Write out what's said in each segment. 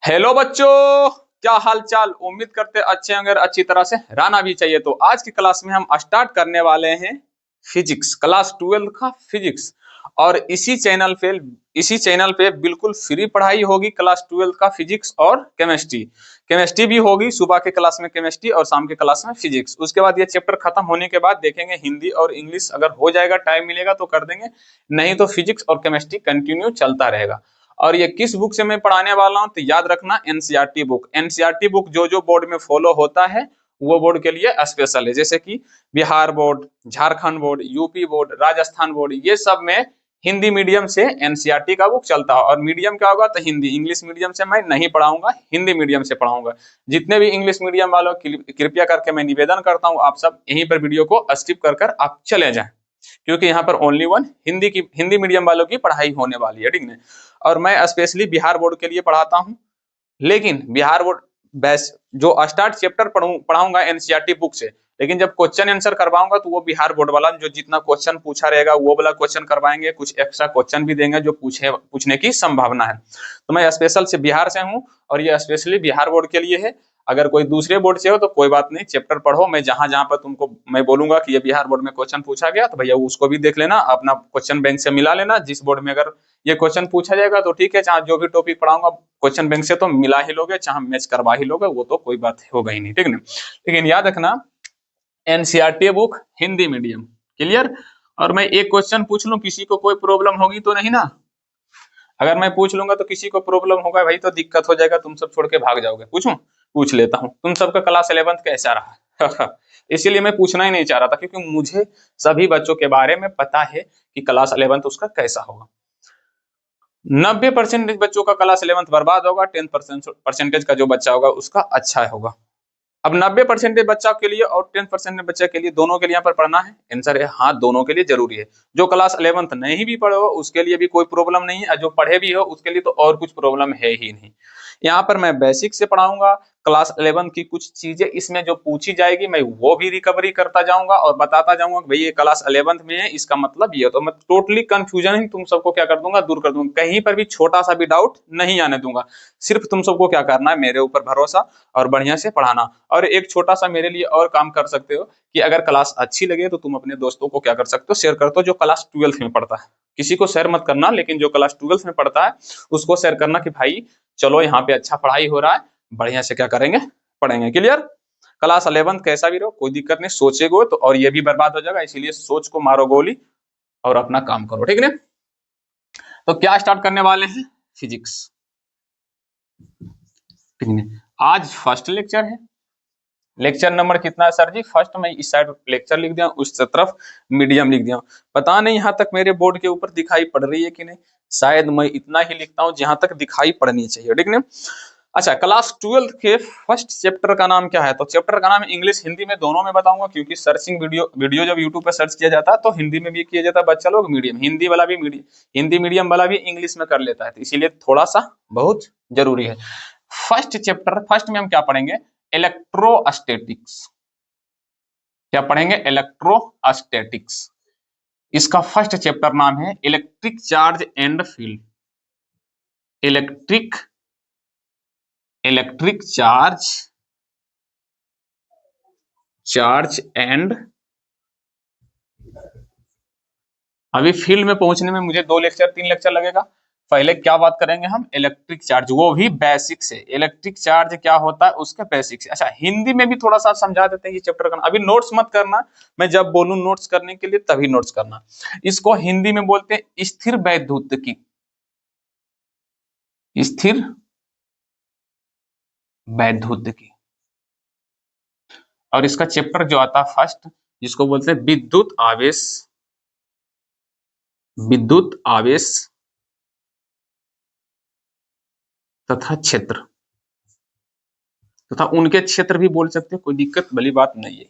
Hello बच्चों, क्या हाल चाल। उम्मीद करते अच्छे होंगे और अच्छी तरह से रहना भी चाहिए। तो आज की क्लास में हम स्टार्ट करने वाले हैं फिजिक्स, क्लास 12 का फिजिक्स। और इसी चैनल पे बिल्कुल फ्री पढ़ाई होगी क्लास 12 का फिजिक्स और केमिस्ट्री। केमिस्ट्री भी होगी, सुबह के क्लास में केमिस्ट्री और शाम के क्लास में फिजिक्स। उसके बाद ये चैप्टर खत्म होने के बाद देखेंगे हिंदी और इंग्लिश, अगर हो जाएगा टाइम मिलेगा तो कर देंगे, नहीं तो फिजिक्स और केमिस्ट्री कंटिन्यू चलता रहेगा। और ये किस बुक से मैं पढ़ाने वाला हूं तो याद रखना, एनसीईआरटी बुक। एनसीईआरटी बुक जो जो बोर्ड में फॉलो होता है वो बोर्ड के लिए स्पेशल है, जैसे कि Bihar board, Jharkhand board, UP board, Rajasthan board, ये सब में हिंदी मीडियम से एनसीईआरटी का बुक चलता है। और मीडियम क्या होगा तो हिंदी। इंग्लिश मीडियम से मैं नहीं पढ़ाऊंगा, हिंदी मीडियम से पढ़ाऊंगा। जितने भी इंग्लिश मीडियम वालों कृपया करके मैं निवेदन करता हूँ, आप सब यहीं पर वीडियो को स्किप कर आप चले जाएं, क्योंकि यहाँ पर ओनली वन हिंदी मीडियम वालों की पढ़ाई होने वाली है, ठीक है। और मैं स्पेशली बिहार बोर्ड के लिए पढ़ाता हूँ, लेकिन बिहार बोर्ड बेस जो स्टार्ट चैप्टर पढ़ाऊंगा एनसीईआरटी बुक से, लेकिन जब क्वेश्चन आंसर करवाऊंगा तो वो बिहार बोर्ड वाला जो जितना क्वेश्चन पूछा रहेगा वो वाला क्वेश्चन करवाएंगे, कुछ एक्स्ट्रा क्वेश्चन भी देंगे जो पूछने की संभावना है। तो मैं स्पेशल से बिहार से हूँ और ये स्पेशली बिहार बोर्ड के लिए है। अगर कोई दूसरे बोर्ड से हो तो कोई बात नहीं, चैप्टर पढ़ो। मैं जहां जहां पर तुमको मैं बोलूंगा कि ये बिहार बोर्ड में क्वेश्चन पूछा गया तो भैया उसको भी देख लेना, अपना क्वेश्चन बैंक से मिला लेना। जिस बोर्ड में अगर ये क्वेश्चन पूछा जाएगा तो ठीक है, चाहे जो भी टॉपिक पढ़ाऊंगा क्वेश्चन बैंक से तो मिला ही लोगे, चाहे मैच करवा ही लोगे, वो तो कोई बात होगा ही नहीं, ठीक है। लेकिन याद रखना, NCERT book Hindi medium, clear. और मैं एक क्वेश्चन पूछ लूं, किसी को कोई प्रॉब्लम होगी तो नहीं ना? अगर मैं पूछ लूंगा तो किसी को प्रॉब्लम होगा भाई, तो दिक्कत हो जाएगा, तुम सब छोड़ के भाग जाओगे। पूछ लेता हूँ, तुम सबका क्लास 11th कैसा रहा? इसीलिए मैं पूछना ही नहीं चाह रहा था, क्योंकि मुझे सभी बच्चों के बारे में पता है कि क्लास 11th उसका कैसा होगा। 90% बच्चों का क्लास 11th बर्बाद होगा, 10% का जो बच्चा होगा उसका अच्छा होगा। अब 90% बच्चा के लिए और 10% बच्चे के लिए, दोनों के लिए यहाँ पर पढ़ना है। आंसर है हाँ, दोनों के लिए जरूरी है। जो क्लास 11th नहीं भी पढ़े हो उसके लिए भी कोई प्रॉब्लम नहीं है, और जो पढ़े भी हो उसके लिए तो और कुछ प्रॉब्लम है ही नहीं। यहाँ पर मैं बेसिक से पढ़ाऊंगा, क्लास 11 की कुछ चीजें इसमें जो पूछी जाएगी मैं वो भी रिकवरी करता जाऊंगा और बताता जाऊंगा कि भाई ये क्लास 11 में है, इसका मतलब ये। तो मैं टोटली कंफ्यूजन ही तुम सबको क्या कर दूंगा, दूर कर दूंगा। कहीं पर भी छोटा सा भी डाउट नहीं आने दूंगा। सिर्फ तुम सबको क्या करना है, मेरे ऊपर भरोसा और बढ़िया से पढ़ाना। और एक छोटा सा मेरे लिए और काम कर सकते हो कि अगर क्लास अच्छी लगे तो तुम अपने दोस्तों को क्या कर सकते हो, शेयर कर दो, जो क्लास 12 में पढ़ता है। किसी को शेयर मत करना, लेकिन जो क्लास 12 में पढ़ता है उसको शेयर करना कि भाई चलो यहाँ पे अच्छा पढ़ाई हो रहा है, बढ़िया से क्या करेंगे, पढ़ेंगे। क्लियर। क्लास 11 कैसा भी रहो कोई दिक्कत नहीं, सोचेगो तो और ये भी बर्बाद हो जाएगा, इसीलिए सोच को मारो गोली और अपना काम करो, ठीक है। तो क्या स्टार्ट करने वाले हैं, फिजिक्स, ठीक है। आज फर्स्ट लेक्चर है। लेक्चर नंबर कितना है सर जी? फर्स्ट। मैं इस साइड लेक्चर लिख दिया, उस तरफ मीडियम लिख दिया। पता नहीं यहाँ तक मेरे बोर्ड के ऊपर दिखाई पड़ रही है कि नहीं, शायद मैं इतना ही लिखता हूँ जहां तक दिखाई पड़नी चाहिए, ठीक है। अच्छा, क्लास 12 के फर्स्ट चैप्टर का नाम क्या है? तो चैप्टर का नाम इंग्लिश हिंदी में दोनों में बताऊंगा, क्योंकि सर्चिंग वीडियो जब यूट्यूब पर सर्च किया जाता है तो हिंदी में भी किया जाता है। बच्चा लोग मीडियम हिंदी वाला भी हिंदी मीडियम वाला भी इंग्लिश में कर लेता है, तो इसीलिए थोड़ा सा बहुत जरूरी है। फर्स्ट चैप्टर, फर्स्ट में हम क्या पढ़ेंगे, इलेक्ट्रोस्टैटिक्स। क्या पढ़ेंगे? इलेक्ट्रोस्टैटिक्स। इसका फर्स्ट चैप्टर नाम है electric charge and field. Electric charge and, अभी फील्ड में पहुंचने में मुझे 2 लेक्चर 3 लेक्चर लगेगा। पहले क्या बात करेंगे हम, इलेक्ट्रिक चार्ज, वो भी बेसिक से। इलेक्ट्रिक चार्ज क्या होता है उसका बेसिक से। अच्छा, हिंदी में भी थोड़ा सा समझा देते हैं ये चैप्टर का। अभी नोट्स मत करना, मैं जब बोलूं नोट्स करने के लिए तभी नोट्स करना। इसको हिंदी में बोलते हैं स्थिर वैद्युतिकी। स्थिर वैद्युतिकी। और इसका चैप्टर जो आता है फर्स्ट, जिसको बोलते हैं विद्युत आवेश तथा क्षेत्र, तथा उनके क्षेत्र भी बोल सकते हैं, कोई दिक्कत वाली बात नहीं है,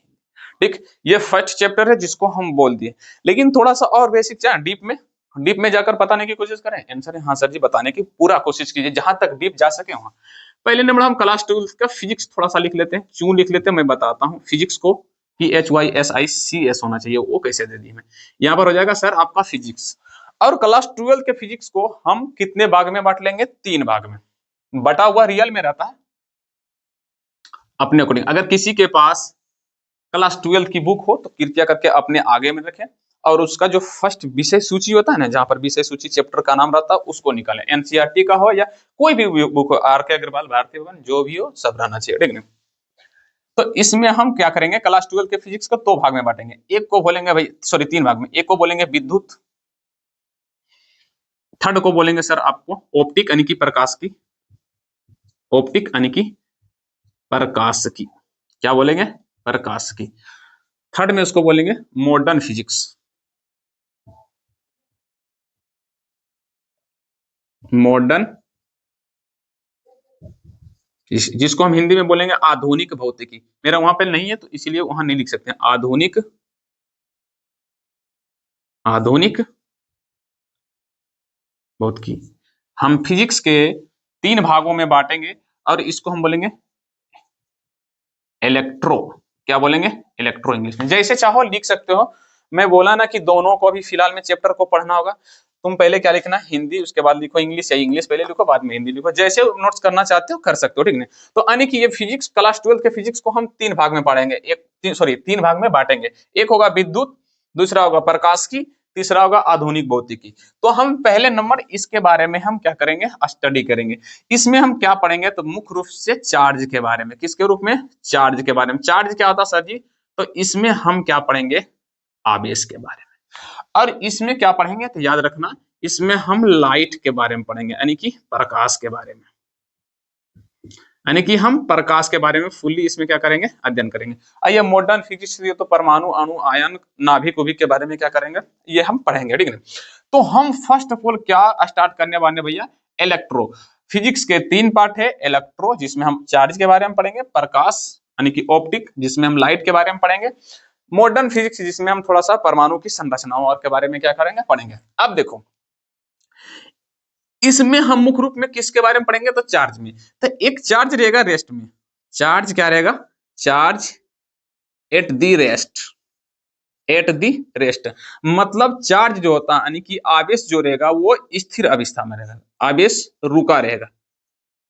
ठीक। ये फर्स्ट चैप्टर है जिसको हम बोल दिए, लेकिन थोड़ा सा और बेसिक चाहे डीप में जाकर बताने की कोशिश करें। आंसर है हाँ सर जी, बताने की पूरा कोशिश कीजिए, जहां तक डीप जा सके वहां। पहले नंबर हम क्लास 12 का फिजिक्स थोड़ा सा लिख लेते हैं। क्यों लिख लेते हैं मैं बताता हूँ। फिजिक्स को PHYSICS होना चाहिए, वो कैसे दे दी मैं। यहाँ पर हो जाएगा सर आपका फिजिक्स। और क्लास 12 के फिजिक्स को हम कितने भाग में बांट लेंगे? 3 भाग में। बटा हुआ रियल में रहता है अपने अकॉर्डिंग। अगर किसी के पास क्लास 12 की बुक हो तो कृपया करके अपने आगे में रखें, और उसका जो फर्स्ट विषय सूची होता है ना, जहां पर विषय सूची चैप्टर का नाम रहता है, उसको निकालें। एनसीईआरटी का हो या कोई भी बुक हो, आर के अग्रवाल, भारतीय भवन, जो भी हो, सब रहना चाहिए, ठीक है। तो इसमें हम क्या करेंगे, क्लास 12 के फिजिक्स को 2 भाग में बांटेंगे। एक को बोलेंगे भाई, सॉरी 3 भाग में, एक को बोलेंगे विद्युत, थर्ड को बोलेंगे सर आपको ऑप्टिक यानी कि प्रकाश की, ऑप्टिक यानी कि प्रकाश की, क्या बोलेंगे, प्रकाश की। थर्ड में उसको बोलेंगे मॉडर्न फिजिक्स, मॉडर्न, जिसको हम हिंदी में बोलेंगे आधुनिक भौतिकी। मेरा वहां पे नहीं है तो इसीलिए वहां नहीं लिख सकते हैं, आधुनिक, आधुनिक भौतिकी। हम फिजिक्स के 3 भागों में बांटेंगे और इसको हम बोलेंगे इलेक्ट्रो, क्या बोलेंगे, इलेक्ट्रो, इंग्लिश में जैसे चाहो लिख सकते हो। मैं बोला ना कि दोनों को भी फिलहाल में चैप्टर को पढ़ना होगा। तुम पहले क्या लिखना, हिंदी, उसके बाद लिखो इंग्लिश, या इंग्लिश पहले लिखो बाद में हिंदी लिखो, जैसे नोट्स करना चाहते हो कर सकते हो, ठीक है। तो यानी कि ये फिजिक्स, क्लास 12 के फिजिक्स को हम 3 भाग में पढ़ेंगे, तीन भाग में बांटेंगे। एक होगा विद्युत, दूसरा होगा प्रकाश की, तीसरा होगा आधुनिक भौतिकी। तो हम पहले नंबर इसके बारे में हम क्या करेंगे, स्टडी करेंगे। इसमें हम क्या पढ़ेंगे, तो मुख्य रूप से चार्ज के बारे में। किसके रूप में, चार्ज के बारे में। चार्ज क्या होता है सर जी, तो इसमें हम क्या पढ़ेंगे, आवेश के बारे में। और इसमें क्या पढ़ेंगे, तो याद रखना, इसमें हम लाइट के बारे में पढ़ेंगे, यानी कि प्रकाश के बारे में, यानी कि हम प्रकाश के बारे में फुल्ली इसमें क्या करेंगे, अध्ययन करेंगे। आइए मॉडर्न फिजिक्स, ये तो परमाणु, अणु, आयन, नाभिक उभिक के बारे में क्या करेंगे, ये हम पढ़ेंगे, ठीक है। तो हम फर्स्ट ऑफ ऑल क्या स्टार्ट करने वाले भैया, इलेक्ट्रो। फिजिक्स के 3 पार्ट है, इलेक्ट्रो जिसमें हम चार्ज के बारे में पढ़ेंगे, प्रकाश यानी कि ऑप्टिक जिसमें हम लाइट के बारे में पढ़ेंगे, मॉडर्न फिजिक्स जिसमें हम थोड़ा सा परमाणु की संरचनाओं और के बारे में क्या करेंगे, पढ़ेंगे। अब देखो इसमें हम मुख्य रूप में किसके बारे में पढ़ेंगे, तो चार्ज में। तो एक चार्ज रहेगा रेस्ट में, चार्ज क्या रहेगा, charge at the rest, at the rest, मतलब चार्ज जो होता है यानी कि आवेश जो रहेगा वो स्थिर अवस्था में रहेगा, आवेश रुका रहेगा।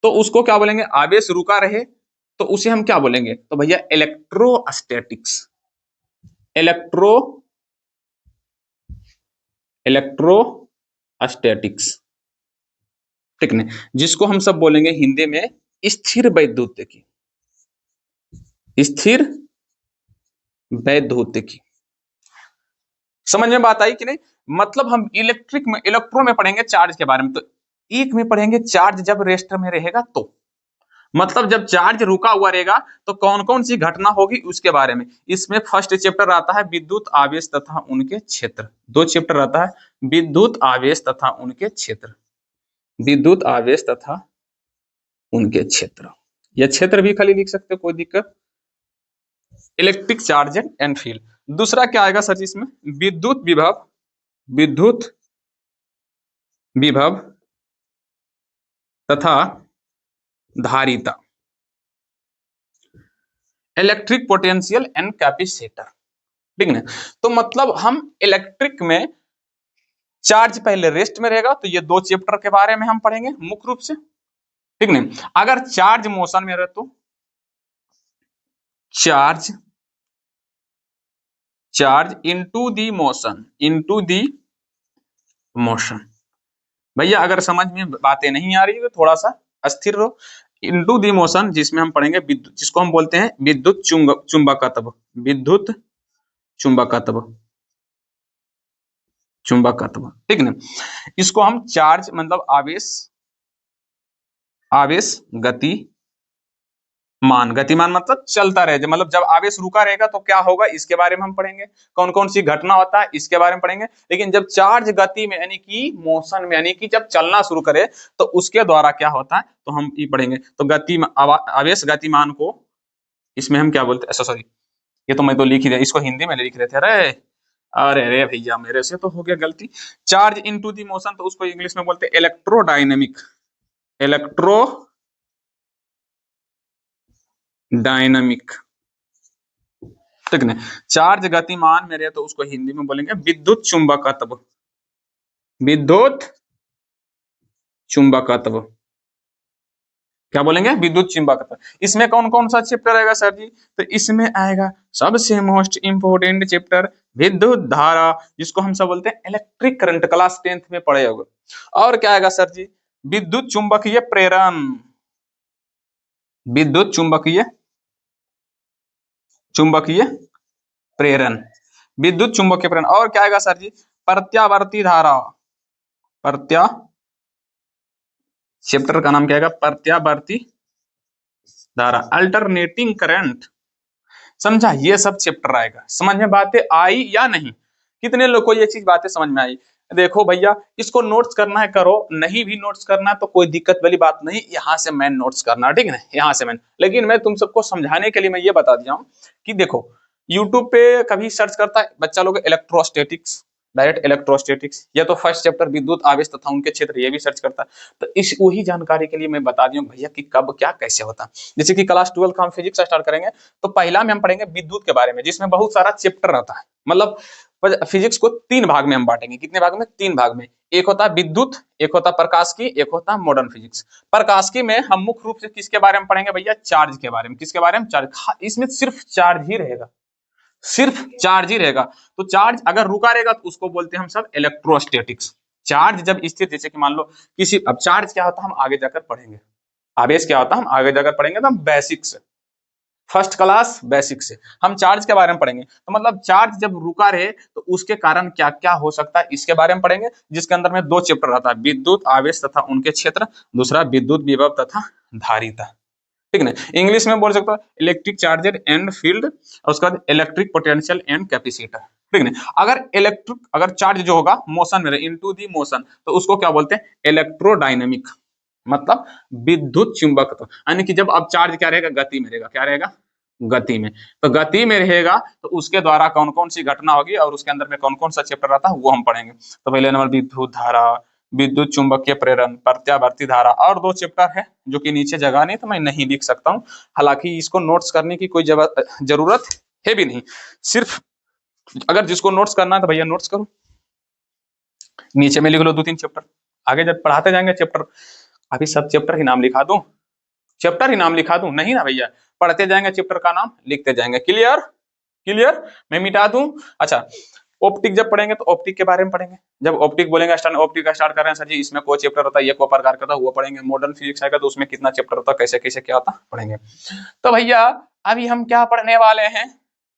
तो उसको क्या बोलेंगे, आवेश रुका रहे तो उसे हम क्या बोलेंगे, तो भैया इलेक्ट्रोस्टैटिक्स, इलेक्ट्रो इलेक्ट्रोस्टैटिक्स, ठीक है, जिसको हम सब बोलेंगे हिंदी में स्थिर वैद्युतिकी, स्थिर वैद्युतिकी। समझ में बात आई कि नहीं, मतलब हम इलेक्ट्रिक में, इलेक्ट्रो में पढ़ेंगे चार्ज के बारे में, तो एक में पढ़ेंगे चार्ज जब रेस्ट में रहेगा तो, मतलब जब चार्ज रुका हुआ रहेगा तो कौन कौन सी घटना होगी उसके बारे में। इसमें फर्स्ट चैप्टर आता है विद्युत आवेश तथा उनके क्षेत्र, 2 चैप्टर आता है, विद्युत आवेश तथा उनके क्षेत्र, विद्युत आवेश तथा उनके क्षेत्र, या क्षेत्र भी खाली लिख सकते हो, कोई दिक्कत। Electric charge and field. दूसरा क्या आएगा सर इसमें, विद्युत विभव, विद्युत विभव तथा धारिता, इलेक्ट्रिक पोटेंशियल एंड कैपेसिटर, ठीक है। तो मतलब हम इलेक्ट्रिक में चार्ज पहले रेस्ट में रहेगा, तो ये 2 चैप्टर के बारे में हम पढ़ेंगे मुख्य रूप से, ठीक है। अगर चार्ज मोशन में रहे तो charge, charge into the motion, into the motion. भैया अगर समझ में बातें नहीं आ रही है तो थोड़ा सा अस्थिर रहो। इनटू दी मोशन जिसमें हम पढ़ेंगे विद्युत, जिसको हम बोलते हैं विद्युत चुंबकत्व, विद्युत चुंबकत्व, चुंबकत्व, ठीक है। इसको हम चार्ज मतलब आवेश, आवेश गति मान, गतिमान मतलब चलता रहे, मतलब जब आवेश रुका रहेगा तो क्या होगा इसके बारे में हम पढ़ेंगे, कौन कौन सी घटना होता है इसके बारे में पढ़ेंगे। लेकिन जब चार्ज गति में यानी कि मोशन में, यानी कि जब चलना शुरू करे तो उसके द्वारा क्या होता है, तो हम ये पढ़ेंगे। तो गति आवेश गतिमान को इसमें हम क्या बोलते हैं, सॉरी ये तो मैं तो लिख ही दिया, इसको हिंदी में लिख रहे थे, अरे अरे अरे भैया मेरे से तो हो गया गलती। चार्ज इनटू दी मोशन, तो उसको इंग्लिश में बोलते हैं इलेक्ट्रोडायनेमिक, इलेक्ट्रो डायनामिक, ठीक है। चार्ज गतिमान में रहे तो उसको हिंदी में बोलेंगे विद्युत चुंबकत्व, विद्युत चुंबकत्व, क्या बोलेंगे, विद्युत चुंबकत्व। इसमें कौन कौन सा चैप्टर आएगा सर जी, तो इसमें आएगा सबसे मोस्ट इंपोर्टेंट चैप्टर विद्युत धारा, जिसको हम सब बोलते हैं इलेक्ट्रिक करंट, क्लास 10th में पढ़े होगे। और क्या आएगा सर जी, विद्युत चुंबकीय प्रेरण, विद्युत चुंबकीय प्रेरण, विद्युत चुंबकीय प्रेरण। और क्या आएगा सर जी, प्रत्यावर्ती धारा, प्रत्या चैप्टर का नाम क्या आएगा, प्रत्यावर्ती धारा, अल्टरनेटिंग करंट। समझा, ये सब चैप्टर आएगा। समझ में बातें आई या नहीं, कितने लोग को ये चीज बातें समझ में आई। देखो भैया, इसको नोट्स करना है करो, नहीं भी नोट्स करना है तो कोई दिक्कत वाली बात नहीं, यहाँ से मैं नोट्स करना, ठीक है ना, यहाँ से मैं। लेकिन मैं तुम सबको समझाने के लिए मैं ये बता दिया हूँ कि देखो, यूट्यूब पे कभी सर्च करता है बच्चा लोग इलेक्ट्रोस्टैटिक्स, डायरेक्ट इलेक्ट्रोस्टैटिक्स, या तो फर्स्ट चैप्टर विद्युत आवेश तथा उनके क्षेत्र, ये भी सर्च करता है। तो इस वही जानकारी के लिए मैं बता दिया हूँ भैया कि कब क्या कैसे होता है। जैसे कि क्लास 12 का हम फिजिक्स स्टार्ट करेंगे, तो पहला में हम पढ़ेंगे विद्युत के बारे में, जिसमें बहुत सारा चैप्टर रहता है। मतलब फिजिक्स को 3 भाग में हम बांटेंगे। कितने भाग में, 3 भाग में। एक होता है विद्युत, एक होता है प्रकाश की, एक होता है मॉडर्न फिजिक्स। प्रकाश की में हम मुख्य रूप से किसके बारे में पढ़ेंगे भैया, चार्ज के बारे में। किसके बारे में, चार्ज। इसमें सिर्फ चार्ज ही रहेगा, सिर्फ चार्ज ही रहेगा। तो चार्ज अगर रुका रहेगा तो उसको बोलते हैं हम सब इलेक्ट्रोस्टैटिक्स। चार्ज जब स्थिर, जैसे कि मान लो किसी, अब चार्ज क्या होता है हम आगे जाकर पढ़ेंगे, आवेश क्या होता है हम आगे जाकर पढ़ेंगे, तो हम बेसिक से, फर्स्ट क्लास बेसिक से हम चार्ज के बारे में पढ़ेंगे। तो मतलब चार्ज जब रुका रहे तो उसके कारण क्या क्या हो सकता है, इसके बारे में पढ़ेंगे, जिसके अंदर में 2 चैप्टर रहता है, विद्युत आवेश तथा उनके क्षेत्र, दूसरा विद्युत विभव तथा धारिता, ठीक है ना। इंग्लिश में बोल सकता हूँ इलेक्ट्रिक चार्जर एंड फील्ड, और उसके बाद इलेक्ट्रिक पोटेंशियल एंड कैपेसिटर, ठीक है ना। अगर चार्ज जो होगा मोशन में रहे, इनटू दी मोशन, तो उसको क्या बोलते हैं, इलेक्ट्रोडायनेमिक, मतलब विद्युत चुंबकत्व। यानी कि जब अब चार्ज क्या रहेगा, गति में रहेगा, क्या रहेगा, गति में। तो गति में रहेगा तो उसके द्वारा कौन कौन सी घटना होगी और उसके अंदर में कौन कौन सा चैप्टर रहता है वो हम पढ़ेंगे। तो पहले नंबर विद्युत धारा, विद्युत चुंबकीय प्रेरण, प्रत्यावर्ती धारा, और 2 चैप्टर है जो कि नीचे जगह नहीं तो मैं नहीं लिख सकता हूँ। हालांकि इसको नोट्स करने की कोई जरूरत है भी नहीं, सिर्फ अगर जिसको नोट्स करना है तो भैया नोट्स करो, नीचे में लिख लो 2-3 चैप्टर। आगे जब पढ़ाते जाएंगे चैप्टर, अभी सब चैप्टर ही नाम लिखा दूं, चैप्टर ही नाम लिखा दूं, नहीं ना भैया, पढ़ते जाएंगे चैप्टर का नाम लिखते जाएंगे। क्लियर, क्लियर, मैं मिटा दूं। अच्छा, ऑप्टिक जब पढ़ेंगे तो ऑप्टिक के बारे में पढ़ेंगे। जब ऑप्टिक बोलेंगे, ऑप्टिक का स्टार्ट कर रहे हैं सर जी, इसमें कोई चैप्टर होता है, ये को प्रकार का था वो पढ़ेंगे। मॉडर्न फिजिक्स आएगा तो उसमें कितना चैप्टर होता है, कैसे कैसे क्या होता पढ़ेंगे। तो भैया अभी हम क्या पढ़ने वाले हैं,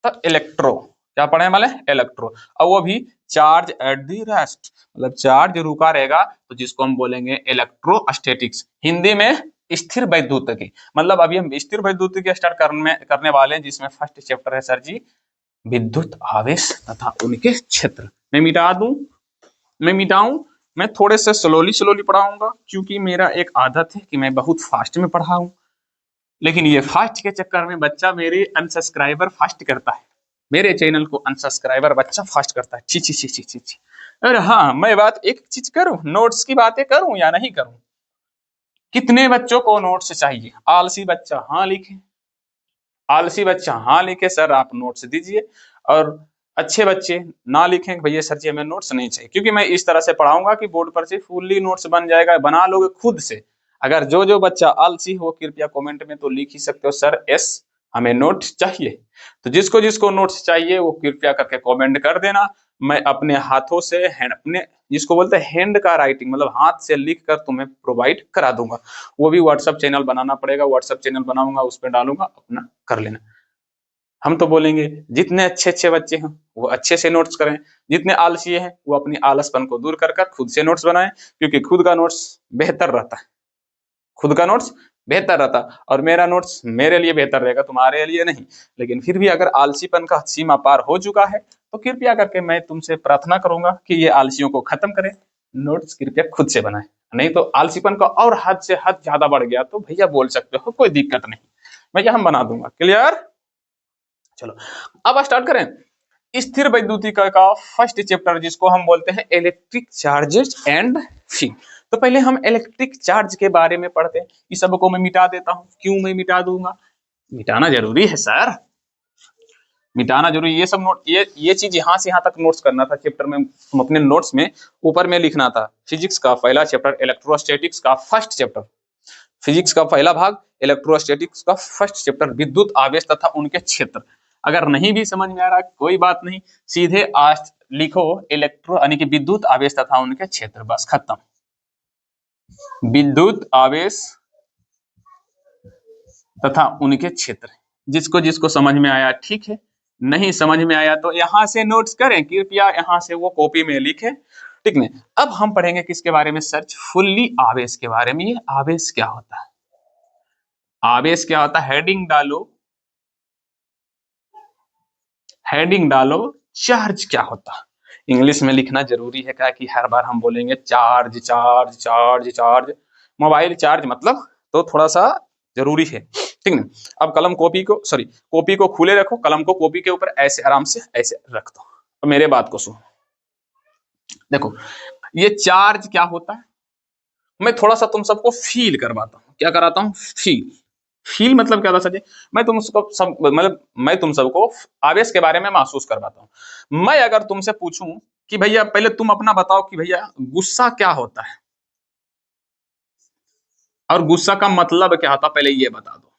तो इलेक्ट्रो, क्या पढ़ने वाले, इलेक्ट्रो, और वो भी चार्ज एट दी रेस्ट, मतलब चार्ज रुका रहेगा तो जिसको हम बोलेंगे इलेक्ट्रोस्टैटिक्स, हिंदी में स्थिर वैद्युतिकी। मतलब अभी हम स्थिर वैद्युतिकी स्टार्ट करने वाले हैं, जिसमें फर्स्ट चैप्टर है सर जी विद्युत आवेश तथा उनके क्षेत्र। मैं मिटा दूं, मैं मिटाऊं, मैं थोड़े से स्लोली पढ़ाऊंगा, क्योंकि मेरा एक आदत है कि मैं बहुत फास्ट में पढ़ाऊं। लेकिन ये फास्ट के चक्कर में बच्चा मेरे अनसब्सक्राइबर फास्ट करता है, मेरे चैनल को अनसब्सक्राइबर बच्चा फास्ट करता है। ची ची ची ची ची ची। अरे हाँ, मैं बात एक चीज करूं, नोट्स की बातें करूं या नहीं करूं। कितने बच्चों को नोट्स चाहिए, आलसी बच्चा हाँ लिखे, आलसी बच्चा हाँ लिखे सर आप नोट्स दीजिए, और अच्छे बच्चे ना लिखें भैया सर जी हमें नोट्स नहीं चाहिए, क्योंकि मैं इस तरह से पढ़ाऊंगा कि बोर्ड पर से फुल्ली नोट्स बन जाएगा, बना लोगे खुद से। अगर जो बच्चा आलसी हो कृपया कमेंट में तो लिख ही सकते हो सर एस हमें नोट्स चाहिए। तो जिसको जिसको नोट्स चाहिए वो कृपया करके कमेंट कर देना, मैं अपने हाथों से अपने जिसको बोलते हैं हैंड का राइटिंग, मतलब हाथ से लिख कर तुम्हें प्रोवाइड करा दूंगा। वो भी व्हाट्सएप चैनल बनाना पड़ेगा, व्हाट्सएप चैनल बनाऊंगा, उस पर डालूंगा, अपना कर लेना। हम तो बोलेंगे जितने अच्छे अच्छे बच्चे हैं वो अच्छे से नोट्स करें, जितने आलसी हैं वो अपनी आलसपन को दूर कर खुद से नोट्स बनाएं, क्योंकि खुद का नोट्स बेहतर रहता है, खुद का नोट्स बेहतर रहता, और मेरा नोट्स मेरे लिए बेहतर रहेगा, तुम्हारे लिए नहीं। लेकिन फिर भी अगर आलसीपन का सीमा पार हो चुका है तो कृपया करके मैं तुमसे प्रार्थना करूंगा कि ये आलसियों को खत्म करें, नोट्स कृपया खुद से बनाएं। नहीं तो आलसीपन का और हद से हद ज्यादा बढ़ गया तो भैया बोल सकते हो, कोई दिक्कत नहीं, भैया हम बना दूंगा। क्लियर, चलो अब स्टार्ट करें स्थिर वैद्युतिकी का फर्स्ट चैप्टर, जिसको हम बोलते हैं इलेक्ट्रिक चार्जेस एंड फील्ड। तो पहले हम इलेक्ट्रिक चार्ज के बारे में पढ़ते हैं। इस सब को मैं मिटा देता हूं, क्यों मैं मिटा दूंगा, मिटाना जरूरी है सर, मिटाना जरूरी। ये सब नोट, ये चीज यहाँ से यहाँ तक नोट्स करना था चैप्टर में, तुम अपने नोट्स में ऊपर में लिखना था। फिजिक्स का पहला चैप्टर इलेक्ट्रोस्टैटिक्स का फर्स्ट चैप्टर, फिजिक्स का पहला भाग, इलेक्ट्रोस्टैटिक्स का फर्स्ट चैप्टर, विद्युत आवेश तथा उनके क्षेत्र। अगर नहीं भी समझ में आ रहा कोई बात नहीं, सीधे आज लिखो इलेक्ट्रो यानी कि विद्युत आवेश तथा उनके क्षेत्र, बस खत्म। विद्युत आवेश तथा उनके क्षेत्र, जिसको जिसको समझ में आया ठीक है, नहीं समझ में आया तो यहां से नोट्स करें कृपया, यहां से वो कॉपी में लिखें, ठीक है। अब हम पढ़ेंगे किसके बारे में, सर्च फुल्ली आवेश के बारे में। ये आवेश क्या होता है, आवेश क्या होता है, हेडिंग डालो, हेडिंग डालो, चार्ज क्या होता है। इंग्लिश में लिखना जरूरी है, क्या कि हर बार हम बोलेंगे charge charge charge charge, mobile charge मतलब, तो थोड़ा सा जरूरी है, ठीक है। अब कलम कॉपी को, सॉरी कॉपी को खुले रखो, कलम को कॉपी के ऊपर ऐसे आराम से ऐसे रख दो। अब मेरे बात को सुनो, देखो ये चार्ज क्या होता है, मैं थोड़ा सा तुम सबको फील करवाता हूँ। क्या कराता हूँ, फील। फील मतलब क्या था सर जी, मैं तुम सबको सब मतलब मैं तुम सबको आवेश के बारे में महसूस करवाता हूँ। मैं अगर तुमसे पूछूं कि भैया पहले तुम अपना बताओ कि भैया गुस्सा क्या होता है, और गुस्सा का मतलब क्या होता, पहले ये बता दो।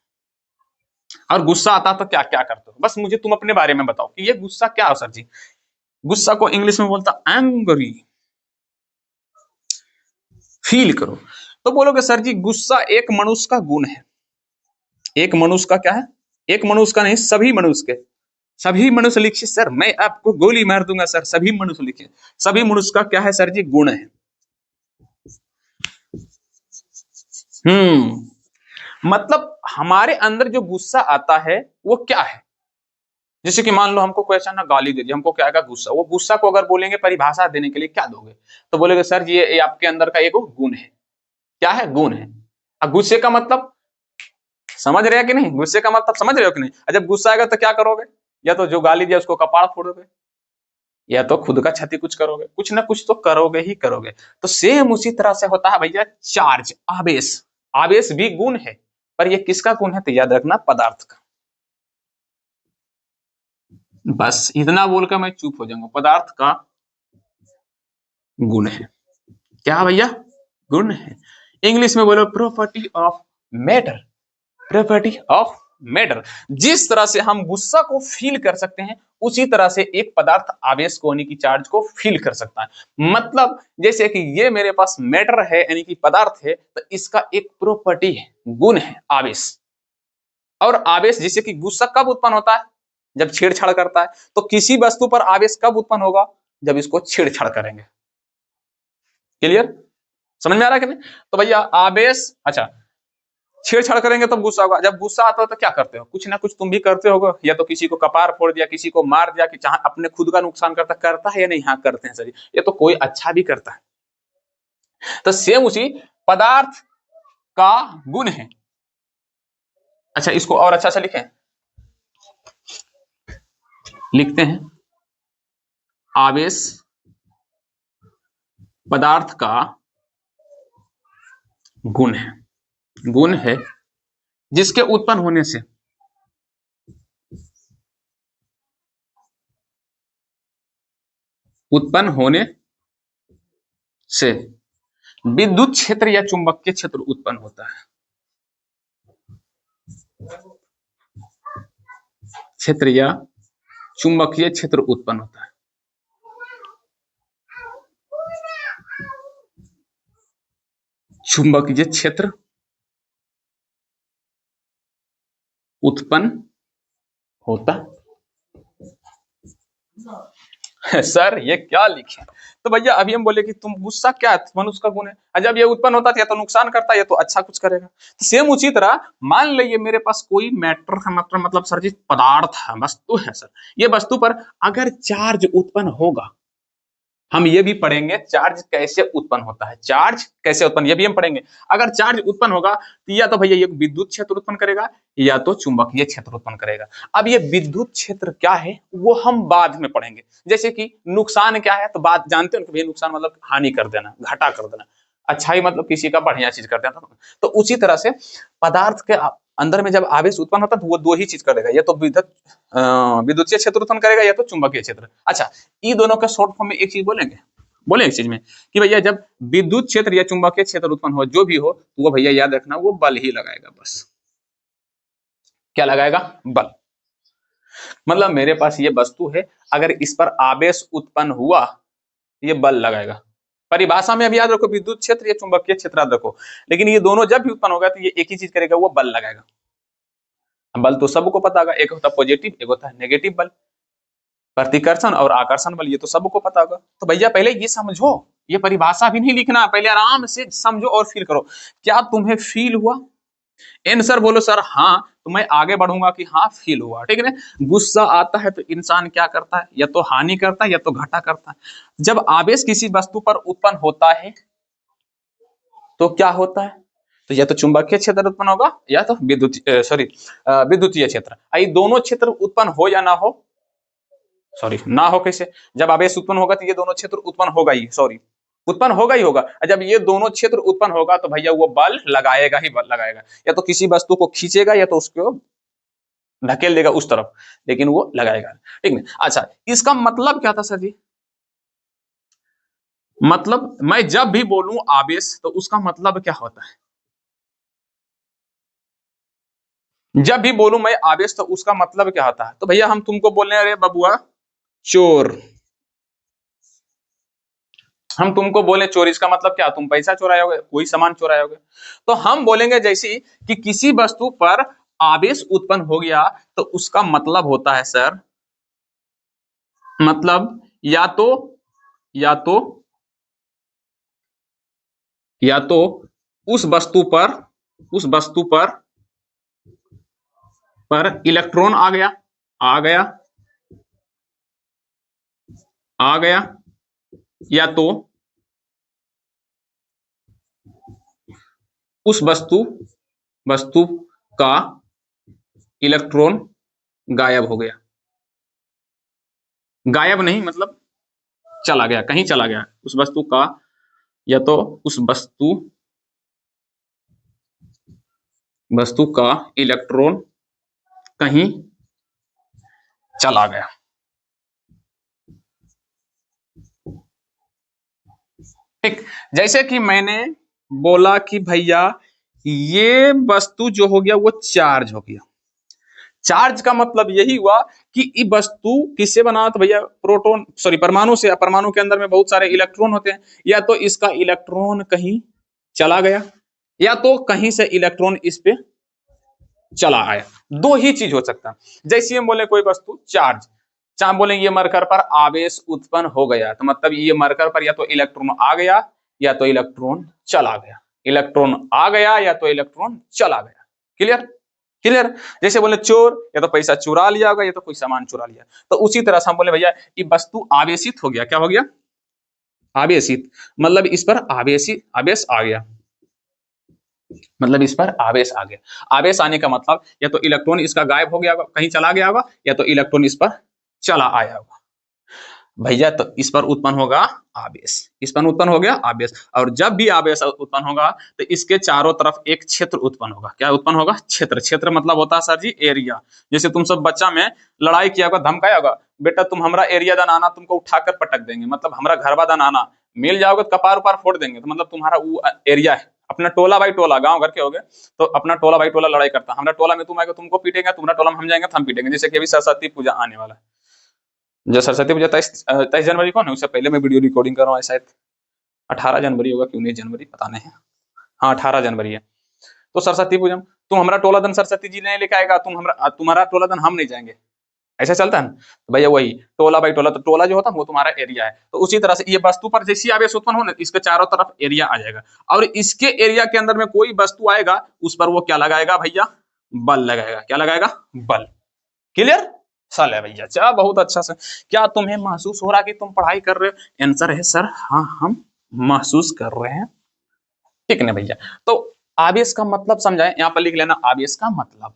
और गुस्सा आता तो क्या क्या करते हो, बस मुझे तुम अपने बारे में बताओ कि ये गुस्सा क्या है सर जी। गुस्सा को इंग्लिश में बोलता एंग्री, फील करो। तो बोलोगे सर जी गुस्सा एक मनुष्य का गुण है, एक मनुष्य का क्या है, एक मनुष्य का नहीं, सभी मनुष्य के, सभी मनुष्य लिखिए सर, मैं आपको गोली मार दूंगा सर, सभी मनुष्य लिखिए, सभी मनुष्य का क्या है सर जी, गुण है। मतलब हमारे अंदर जो गुस्सा आता है वो क्या है, जैसे कि मान लो हमको कोई अचानक गाली दे दी, हमको क्या आएगा, गुस्सा। वो गुस्सा को अगर बोलेंगे परिभाषा देने के लिए क्या दोगे, तो बोलेगे सर जी ये आपके अंदर का एक गुण है। क्या है, गुण है। अब गुस्से का मतलब समझ रहे हैं कि नहीं, गुस्से का मतलब समझ रहे हो कि नहीं। जब गुस्सा आएगा तो क्या करोगे, या तो जो गाली दिया उसको कपाड़ फोड़ोगे, या तो खुद का क्षति कुछ करोगे, कुछ ना कुछ तो करोगे ही करोगे। तो सेम उसी तरह से होता है भैया चार्ज, आवेश। आवेश भी गुण है, पर ये किसका गुण है, तो याद रखना पदार्थ का। बस इतना बोलकर मैं चुप हो जाऊंगा, पदार्थ का गुण है। क्या भैया, गुण है। इंग्लिश में बोलो property of matter, property of matter. जिस तरह से हम गुस्सा को फील कर सकते हैं, उसी तरह से एक पदार्थ आवेश को यानी कि चार्ज को फील कर सकता है। मतलब जैसे कि ये मेरे पास मैटर है यानी कि पदार्थ है, तो इसका एक प्रॉपर्टी है, गुण है आवेश। और आवेश जैसे कि गुस्सा कब उत्पन्न होता है, जब छेड़छाड़ करता है। तो किसी वस्तु पर आवेश कब उत्पन्न होगा, जब इसको छेड़छाड़ करेंगे। क्लियर, समझ में आ रहा है कि नहीं। तो भैया आवेश, अच्छा छेड़छाड़ करेंगे तब गुस्सा होगा। जब गुस्सा आता है तो क्या करते हो, कुछ ना कुछ तुम भी करते होगे, या तो किसी को कपार फोड़ दिया, किसी को मार दिया, कि चाहे अपने खुद का नुकसान करता है या नहीं, हाँ करते हैं सर, ये तो कोई अच्छा भी करता है। तो सेम उसी पदार्थ का गुण है। अच्छा इसको और अच्छा से लिखें, लिखते हैं आवेश पदार्थ का गुण है, गुण है जिसके उत्पन्न होने से विद्युत क्षेत्र या चुंबकीय क्षेत्र उत्पन्न होता है। क्षेत्र या चुंबकीय क्षेत्र उत्पन्न होता है। चुंबकीय क्षेत्र उत्पन्न होता सर ये क्या लिखे, तो भैया अभी हम बोले कि तुम गुस्सा क्या है, मनुष्य का गुण है, और जब ये उत्पन्न होता है या तो नुकसान करता है या तो अच्छा कुछ करेगा। तो सेम उसी तरह मान लीजिए मेरे पास कोई मैटर है, मतलब सर जी पदार्थ है, वस्तु है सर, ये वस्तु पर अगर चार्ज उत्पन्न होगा, हम ये भी पढ़ेंगे चार्ज कैसे उत्पन्न होता है, चार्ज कैसे उत्पन्न, ये भी हम पढ़ेंगे। अगर चार्ज उत्पन्न होगा तो या तो भैया ये विद्युत क्षेत्र उत्पन्न करेगा, या तो चुंबकीय क्षेत्र उत्पन्न करेगा। अब ये विद्युत क्षेत्र क्या है वो हम बाद में पढ़ेंगे। जैसे कि नुकसान क्या है, तो बात जानते हो कि भैया नुकसान मतलब हानि कर देना, घाटा कर देना, अच्छाई मतलब किसी का बढ़िया चीज कर देना। तो उसी तरह से पदार्थ के अंदर में जब आवेश उत्पन्न होता है तो वो दो ही चीज करेगा, या तो विद्युतीय क्षेत्र उत्पन्न करेगा या तो चुंबकीय क्षेत्र। अच्छा ये दोनों के शॉर्ट फॉर्म में एक चीज बोलेंगे, बोले एक चीज में कि भैया जब विद्युत क्षेत्र या चुंबकीय क्षेत्र उत्पन्न हो, जो भी हो, तो वो भैया याद रखना वो बल ही लगाएगा बस। क्या लगाएगा? बल। मतलब मेरे पास ये वस्तु है, अगर इस पर आवेश उत्पन्न हुआ, ये बल लगाएगा। परिभाषा में अभी याद रखो विद्युत क्षेत्र या चुंबकीय क्षेत्र याद रखो, लेकिन ये दोनों जब भी उत्पन्न होगा तो ये एक ही चीज करेगा, वो बल लगाएगा। बल तो सबको पता होगा, एक होता है पॉजिटिव, एक होता है नेगेटिव बल। प्रतिकर्षण और आकर्षण बल, ये तो सबको पता होगा। तो भैया पहले ये समझो, ये परिभाषा भी नहीं लिखना, पहले आराम से समझो और फील करो। क्या तुम्हें फील हुआ? एन सर बोलो सर हाँ, तो मैं आगे बढ़ूंगा कि हाँ फील हुआ, ठीक है ना। गुस्सा आता है तो इंसान क्या करता है, या तो हानि करता है या तो घाटा करता है। जब आवेश किसी वस्तु पर उत्पन्न होता है तो क्या होता है, तो या तो चुंबकीय क्षेत्र उत्पन्न होगा या तो विद्युतीय क्षेत्र। ये दोनों क्षेत्र उत्पन्न हो या ना हो, ना हो कैसे, जब आवेश उत्पन्न होगा तो ये दोनों क्षेत्र उत्पन्न होगा ही, उत्पन्न होगा ही होगा। जब ये दोनों क्षेत्र उत्पन्न होगा तो भैया वो बल लगाएगा ही, बल लगाएगा, या तो किसी वस्तु को खींचेगा या तो उसको धकेल देगा उस तरफ, लेकिन वो लगाएगा, ठीक है। अच्छा, इसका मतलब क्या था सर जी? मतलब मैं जब भी बोलूं आवेश तो उसका मतलब क्या होता है? जब भी बोलूं मैं आवेश तो उसका मतलब क्या होता है? तो भैया हम तुमको बोल रहे हैं, अरे बबुआ चोर, हम तुमको बोले चोर, इसका मतलब क्या? तुम पैसा चुराए होगे, कोई सामान चुराए होगे। तो हम बोलेंगे जैसी कि किसी वस्तु पर आवेश उत्पन्न हो गया तो उसका मतलब होता है सर, मतलब या तो या तो या तो उस वस्तु पर इलेक्ट्रॉन आ गया आ गया आ गया, या तो उस वस्तु का इलेक्ट्रॉन गायब हो गया। गायब नहीं मतलब चला गया, कहीं चला गया उस वस्तु का, या तो उस वस्तु का इलेक्ट्रॉन कहीं चला गया। ठीक, जैसे कि मैंने बोला कि भैया ये वस्तु जो हो गया वो चार्ज हो गया। चार्ज का मतलब यही हुआ कि ये वस्तु किससे बना था भैया? प्रोटॉन परमाणु से। परमाणु के अंदर में बहुत सारे इलेक्ट्रॉन होते हैं, या तो इसका इलेक्ट्रॉन कहीं चला गया या तो कहीं से इलेक्ट्रॉन इस पे चला आया। दो ही चीज हो सकता है। जैसे हम बोले कोई वस्तु चार्ज, चाहे बोले ये मरकर पर आवेश उत्पन्न हो गया, तो मतलब ये मरकर पर या तो इलेक्ट्रॉन आ गया या तो इलेक्ट्रॉन चला गया, इलेक्ट्रॉन आ गया या तो इलेक्ट्रॉन चला गया। क्लियर? क्लियर? जैसे बोले चोर, या तो पैसा चुरा लिया होगा या तो कोई सामान चुरा लिया। तो उसी तरह से हम बोले भैया ये वस्तु आवेशित हो गया। क्या हो गया? आवेशित, मतलब इस पर आवेश आ गया, मतलब इस पर आवेश आ गया। आवेश आने का मतलब या तो इलेक्ट्रॉन इसका गायब हो गया होगा, कहीं चला गया होगा, या तो इलेक्ट्रॉन इस पर चला आया होगा। भैया तो इस पर उत्पन्न होगा आवेश, इस पर उत्पन्न हो गया आवेश, और जब भी आवेश उत्पन्न होगा तो इसके चारों तरफ एक क्षेत्र उत्पन्न होगा। क्या उत्पन्न होगा? क्षेत्र। क्षेत्र मतलब होता है सर जी एरिया। जैसे तुम सब बच्चा में लड़ाई किया होगा, धमकाया होगा, बेटा तुम हमारा एरिया दान आना, तुमको उठाकर पटक देंगे, मतलब हमारा घरवा दान आना, मिल जाओगे तो कपार उपार फोड़ देंगे, तो मतलब तुम्हारा वो एरिया है। अपना टोला भाई टोला, गांव घर के हो गए तो अपना टोला भाई टोला लड़ाई करता, हमारा टोला में तुम आएगा तुमको पीटेंगे, तुम्हारा टोला में हम जाएंगे तो हम पीटेंगे। जैसे कि अभी सरस्वती पूजा आने वाला है, जो सरस्वती पूजा 23 जनवरी को है, उससे पहले मैं वीडियो रिकॉर्डिंग कर रहा हूँ, शायद 18 जनवरी होगा कि 19 जनवरी, पता नहीं है। हाँ 18 जनवरी है। तो सरस्वती पूजा तुम हमारा टोला धन सरस्वती जी नहीं लेके आएगा, तुम्हारा टोला धन हम नहीं जाएंगे, ऐसा चलता है ना। तो भैया वही टोला भाई टोला, तो टोला जो होता है वो तुम्हारा एरिया है। तो उसी तरह से ये वस्तु पर जैसी आवेश उत्पन्न हो ना, इसके चारों तरफ एरिया आ जाएगा, और इसके एरिया के अंदर में कोई वस्तु आएगा उस पर वो क्या लगाएगा भैया? बल लगाएगा। क्या लगाएगा? बल। क्लियर? सल है भैया, अच्छा बहुत अच्छा से। क्या तुम्हें महसूस हो रहा कि तुम पढ़ाई कर रहे हो? आंसर है सर हाँ, हम महसूस कर रहे हैं। ठीक है भैया, तो आवेश का मतलब समझाएं, यहाँ पर लिख लेना आवेश का मतलब।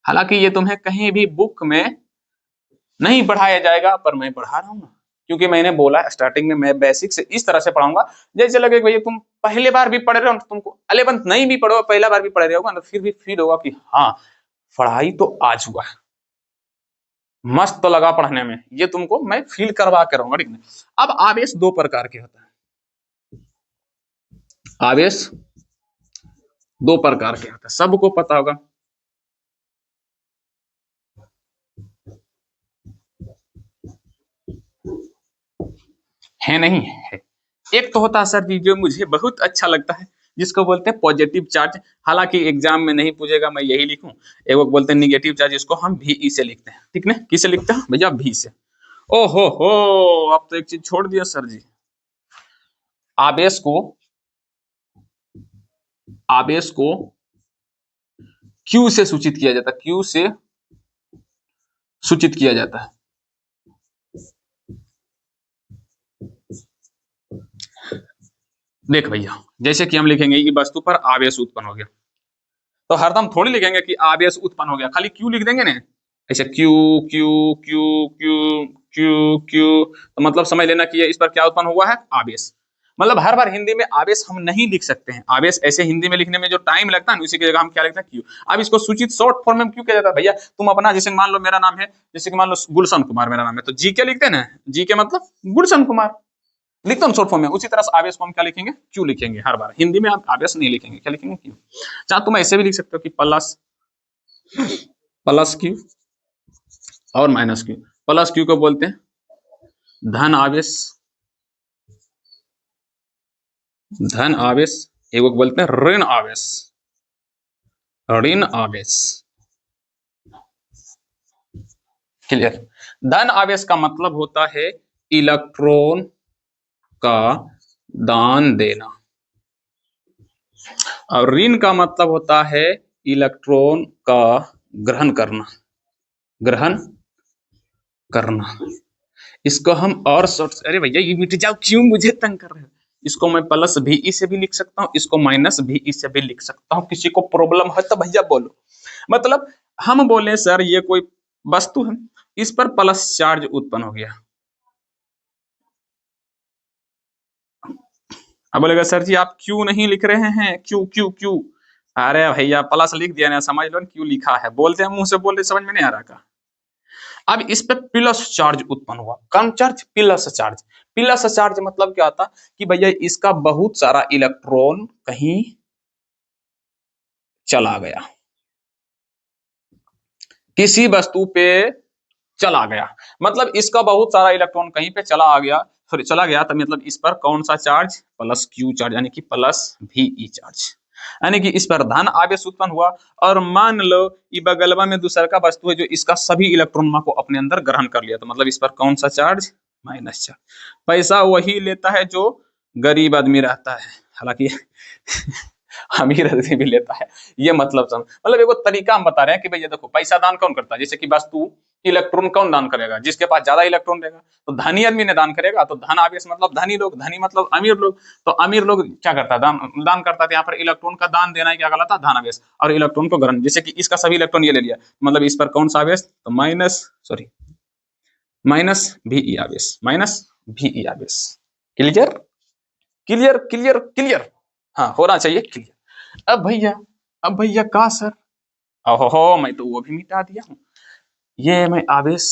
हालांकि ये तुम्हें कहीं भी बुक में नहीं पढ़ाया जाएगा, पर मैं पढ़ा रहा हूँ ना, क्योंकि मैंने बोला स्टार्टिंग में मैं बेसिक से इस तरह से पढ़ाऊंगा जैसे लगे भैया तुम पहले बार भी पढ़ रहे हो, तुमको 11th नहीं भी पढ़ो, पहला बार भी पढ़ रहे होगा ना, फिर भी फील होगा कि हाँ पढ़ाई तो आज हुआ है। मस्त तो लगा पढ़ने में, ये तुमको मैं फील करवा के रहूंगा, ठीक है। अब आवेश दो प्रकार के होता है, आवेश दो प्रकार के होता है, सबको पता होगा। है नहीं है। एक तो होता है सर जी जो मुझे बहुत अच्छा लगता है, जिसको बोलते हैं पॉजिटिव चार्ज, हालांकि एग्जाम में नहीं पूछेगा, मैं यही लिखूं। एक वो बोलते हैं निगेटिव चार्ज, इसको हम भी से लिखते हैं, ठीक ना, किसे लिखते हैं भैया, भी से। ओहो हो, अब तो एक चीज छोड़ दिया सर जी, आवेश को, आवेश को क्यू से सूचित किया जाता है, क्यू से सूचित किया जाता है। देख भैया, जैसे कि हम लिखेंगे कि वस्तु पर आवेश उत्पन्न हो गया, तो हरदम थोड़ी लिखेंगे कि आवेश उत्पन्न हो गया, खाली क्यू लिख देंगे ना, ऐसे Q Q Q Q Q Q, तो मतलब समझ लेना कि ये इस पर क्या उत्पन्न हुआ है, आवेश। मतलब हर बार हिंदी में आवेश हम नहीं लिख सकते हैं, आवेश ऐसे हिंदी में लिखने में जो टाइम लगता है ना, उसी की जगह हम क्या लिखते हैं, क्यू। अब इसको सूचित शॉर्ट फॉर्म में क्यों किया जाता है भैया, तुम अपना जैसे मान लो मेरा नाम है, जैसे कि मान लो गुलशन कुमार मेरा नाम है, तो जी के लिखते हैं ना, जी के मतलब गुलशन कुमार, लिखता हूँ शॉर्ट फॉर्म में। उसी तरह से आवेश को हम क्या लिखेंगे, क्यू लिखेंगे हर बार, हिंदी में आप आवेश नहीं लिखेंगे, क्या लिखेंगे, क्यू। चाहे तुम ऐसे भी लिख सकते हो कि प्लस, प्लस क्यू और माइनस क्यू। प्लस क्यू को बोलते हैं धन आवेश, धन आवेश, एक को बोलते हैं ऋण आवेश, ऋण आवेश। क्लियर। धन आवेश का मतलब होता है इलेक्ट्रॉन का दान देना, और ऋण का मतलब होता है इलेक्ट्रॉन का ग्रहण करना, ग्रहण करना। इसको हम और शॉर्ट, अरे भैया ये मिट जाओ, क्यों मुझे तंग कर रहे हो। इसको मैं प्लस भी ई से भी लिख सकता हूँ, इसको माइनस भी ई से भी लिख सकता हूँ, किसी को प्रॉब्लम है तो भैया बोलो। मतलब हम बोले सर ये कोई वस्तु है, इस पर प्लस चार्ज उत्पन्न हो गया, अब बोलेगा सर जी आप क्यों नहीं लिख रहे हैं, क्यों क्यों क्यों। अरे भैया प्लस लिख दिया ना, समझ लो क्यों लिखा है, बोलते हैं मुंह से बोलते समझ में नहीं आ रहा का। अब इस पे प्लस चार्ज उत्पन्न हुआ, कम charge plus charge, plus charge मतलब क्या होता कि भैया इसका बहुत सारा इलेक्ट्रॉन कहीं चला गया, किसी वस्तु पे चला गया, मतलब इसका बहुत सारा इलेक्ट्रॉन कहीं पे चला आ गया, सॉरी चला गया, तो मतलब इस पर कौन सा चार्ज, प्लस क्यू चार्ज, यानी कि प्लस वी चार्ज, यानी कि इस पर धन आवेश उत्पन्न हुआ। और मान लो ये बगलवा में दूसरा का वस्तु है जो इसका सभी इलेक्ट्रॉन को अपने अंदर ग्रहण कर लिया, तो मतलब इस पर कौन सा चार्ज, माइनस चार्ज। पैसा वही लेता है जो गरीब आदमी रहता है, हालांकि अमीर आदमी भी लेता है, ये मतलब मतलब एक तरीका हम बता रहे हैं कि भैया देखो पैसा दान कौन करता है, जैसे कि वस्तु इलेक्ट्रॉन कौन दान करेगा, जिसके पास ज्यादा इलेक्ट्रॉन रहेगा, तो धनी आदमी ने दान करेगा, तो धन आवेश मतलब धनी लोग, धनी मतलब अमीर लोग, तो अमीर लोग क्या करता है, दान करता है, यहाँ पर इलेक्ट्रॉन का दान देना क्या कहलाता है, धन आवेश, और इलेक्ट्रॉन को ग्रहण, जैसे कि इसका सभी इलेक्ट्रॉन ये ले लिया, मतलब इस पर कौन सा आवेश, तो माइनस, सॉरी माइनस भी आवेश, माइनस भी आवेश। क्लियर क्लियर क्लियर क्लियर, हाँ होना चाहिए क्लियर। अब भैया का सर, ओहो मैं तो वो भी मिटा दिया हूँ, ये मैं आवेश,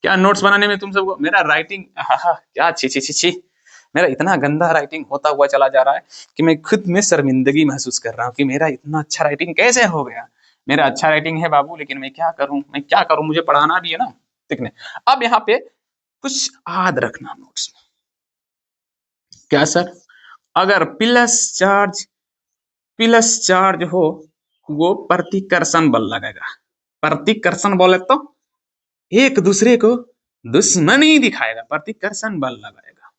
क्या नोट्स बनाने में तुम सबको मेरा राइटिंग, क्या छी छी छी छी, मेरा इतना गंदा राइटिंग होता हुआ चला जा रहा है कि मैं खुद में शर्मिंदगी महसूस कर रहा हूँ कि मेरा इतना अच्छा राइटिंग कैसे हो गया। मेरा अच्छा राइटिंग है बाबू, लेकिन मैं क्या करूँ, मुझे पढ़ाना भी है ना, ठीक है। अब यहाँ पे कुछ याद रखना नोट्स में, क्या सर, अगर प्लस चार्ज हो वो प्रतिकर्षण बल लगेगा, प्रतिकर्षण बोले तो एक दूसरे को दुश्मनी दिखाएगा, प्रतिकर्षण बल लगाएगा।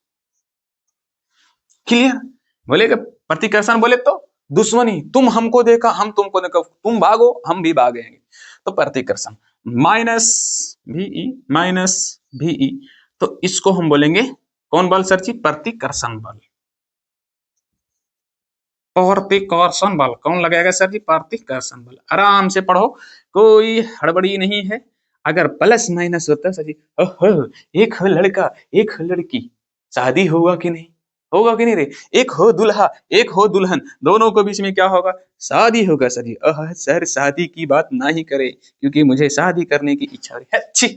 क्लियर, बोलेगा प्रतिकर्षण बोले तो दुश्मनी, तुम हमको देखा हम तुमको देखा, तुम भागो हम भी भागेंगे, तो प्रतिकर्षण माइनस भी, तो इसको हम बोलेंगे कौन बल सर जी, प्रतिकर्षण बल। प्रतिकर्षण बल कौन लगाएगा सर जी, प्रतिकर्षण बल। आराम से पढ़ो, कोई हड़बड़ी नहीं है। अगर प्लस माइनस होता है सर जी, ओहो एक हो लड़का एक हो लड़की, शादी होगा कि नहीं, होगा कि नहीं रे? एक हो दुल्हा एक हो दुल्हन, दोनों को बीच में क्या होगा? शादी होगा सर जी। सर शादी की बात ना ही करे क्योंकि मुझे शादी करने की इच्छा हो रही है। छी,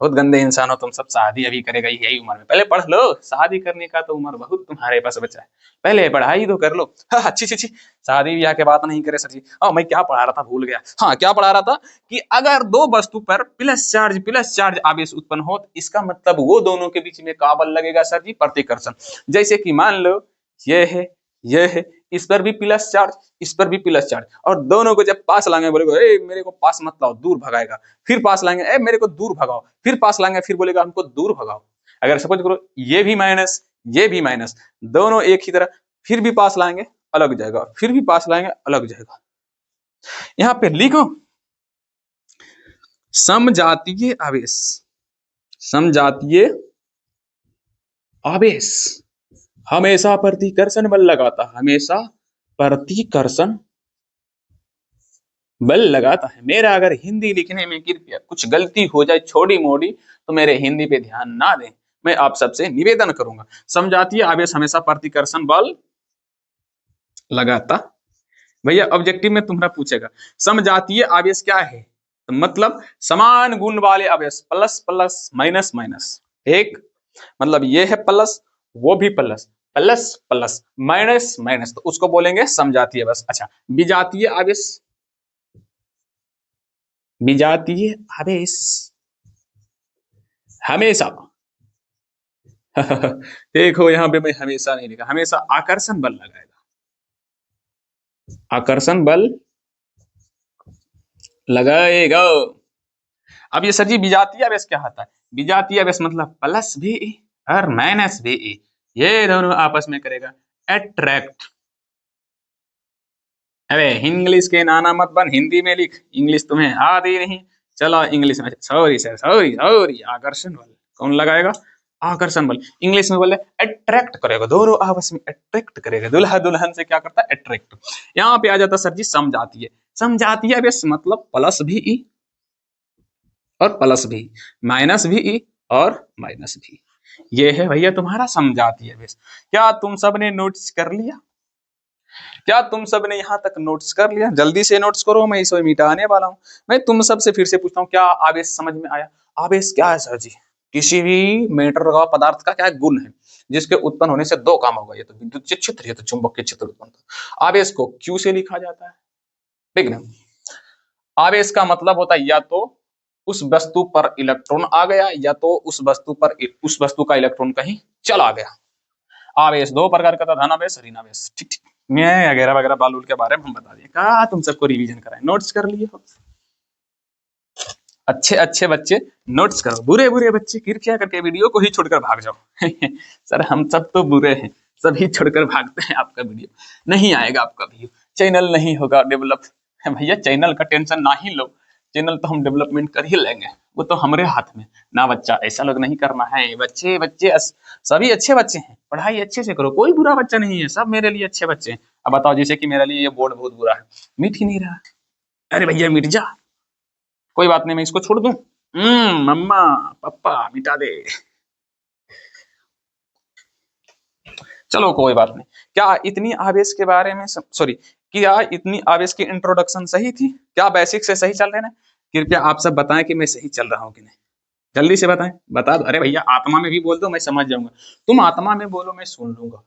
बहुत गंदे इंसान हो तुम सब। शादी अभी करेगा यही उम्र में? पहले पढ़ लो, शादी करने का तो उम्र बहुत तुम्हारे पास बचा है, पहले पढ़ाई तो कर लो। हाँ अच्छी अच्छी, शादी ब्याह के बात नहीं करे सर जी। मैं क्या पढ़ा रहा था भूल गया। हाँ क्या पढ़ा रहा था कि अगर दो वस्तु पर प्लस चार्ज आवेश उत्पन्न हो तो इसका मतलब वो दोनों के बीच में का बल लगेगा सर जी? प्रतिकर्षण। जैसे कि मान लो ये है ये है, इस पर भी प्लस चार्ज इस पर भी प्लस चार्ज, और दोनों को जब पास लाएंगे बोलेगा ए मेरे को पास मत लाओ, दूर भगाएगा। फिर पास लाएंगे, ए मेरे को दूर भगाओ, फिर पास लाएंगे, फिर बोलेगा हमको दूर भगाओ। अगर सपोज करो ये भी माइनस, दोनों एक ही तरह, फिर भी पास लाएंगे अलग जाएगा, फिर भी पास लाएंगे अलग जाएगा। यहां पे लिखो समजातीय आवेश, समजातीय आवेश हमेशा प्रतिकर्षण बल लगाता है, हमेशा प्रतिकर्षण बल लगाता है। मेरा अगर हिंदी लिखने में कृपया कुछ गलती हो जाए छोटी मोटी तो मेरे हिंदी पे ध्यान ना दें, मैं आप सबसे निवेदन करूंगा। समजातीय आवेश हमेशा प्रतिकर्षण बल लगाता। भैया ऑब्जेक्टिव में तुम्हारा पूछेगा समजातीय आवेश क्या है, तो मतलब समान गुण वाले आवेश, प्लस प्लस माइनस माइनस। एक मतलब ये है प्लस, वो भी plus, plus plus minus minus, तो उसको बोलेंगे समजातीय आवेश। अच्छा विजातीय आवेश, विजातीय आवेश हमेशा देखो यहाँ पे मैं हमेशा नहीं लिखा, हमेशा आकर्षण बल लगाएगा, आकर्षण बल लगाएगा। अब ये सर जी विजातीय आवेश क्या होता है? विजातीय आवेश मतलब प्लस भी और माइनस भी, ये दोनों आपस में करेगा अट्रैक्ट। अरे इंग्लिश के नाना मत बन, हिंदी में लिख, इंग्लिश तुम्हें आती नहीं। चलो इंग्लिश में, सॉरी सर सॉरी सॉरी, आकर्षण बल कौन लगाएगा? आकर्षण बल। इंग्लिश में बोले अट्रैक्ट करेगा, दोनों आपस में अट्रैक्ट करेगा, दुल्हा दुल्हन से क्या करता है? अट्रैक्ट। यहाँ पे आ जाता सर जी समजातीय, समजातीय आवेश मतलब प्लस भी ई और प्लस भी, माइनस भी ई और माइनस भी। ये है भैया तुम्हारा समजातीय आवेश। क्या तुम सब ने नोट्स कर लिया? क्या तुम सब ने यहाँ तक नोट्स कर लिया? जल्दी से नोट्स करो, मैं इसे मिटाने वाला हूँ। मैं तुम सब से फिर से पूछता हूँ, क्या आवेश समझ में आया? आवेश क्या है सर जी? किसी भी मैटर का, पदार्थ का क्या गुण है जिसके उत्पन्न होने से दो काम होगा, ये तो विद्युत क्षेत्र, ये तो चुंबकीय क्षेत्र उत्पन्न होता है। आवेश को क्यू से लिखा जाता है, ठीक ना? आवेश का मतलब होता है या तो उस वस्तु पर इलेक्ट्रॉन आ गया या तो उस वस्तु का इलेक्ट्रॉन कहीं चला गया। आवेश दो प्रकार का था, धन आवेश, ऋण आवेश। ठीक ठीक, मैं वगैरह वगैरह बालूल के बारे में हम बता दिए। कहा तुम सबको रिवीजन कराएं, नोट्स कर लिए हो? अच्छे अच्छे बच्चे नोट्स करो, बुरे बुरे बच्चे कृपया करके वीडियो को ही छोड़कर भाग जाओ। सर हम सब तो बुरे हैं, सभी छोड़कर भागते हैं, आपका वीडियो नहीं आएगा, आपका वीडियो चैनल नहीं होगा डेवलप। भैया चैनल का टेंशन ना ही लो, चैनल तो हम डेवलपमेंट कर ही लेंगे, वो तो हमारे हाथ में ना। बच्चा ऐसा लोग नहीं करना है, बच्चे बच्चे सभी अच्छे बच्चे हैं, पढ़ाई अच्छे से करो, कोई बुरा बच्चा नहीं है, सब मेरे लिए अच्छे बच्चे हैं। अब बताओ, जैसे कि मेरे लिए ये बोर्ड बहुत बुरा है, मिट ही नहीं रहा। अरे भैया मिट जा, कोई बात नहीं, मैं इसको छोड़ दूं। मम्मा पापा मिटा दे, चलो कोई बात नहीं। क्या इतनी आवेश के बारे में सॉरी, क्या इतनी आवेश की इंट्रोडक्शन सही थी? क्या बेसिक से सही चल रहे हैं? कृपया आप सब बताएं कि मैं सही चल रहा हूं कि नहीं, जल्दी से बताएं, बता दो। अरे भैया आत्मा में भी बोल दो, मैं समझ जाऊंगा। तुम आत्मा में बोलो, मैं सुन लूंगा।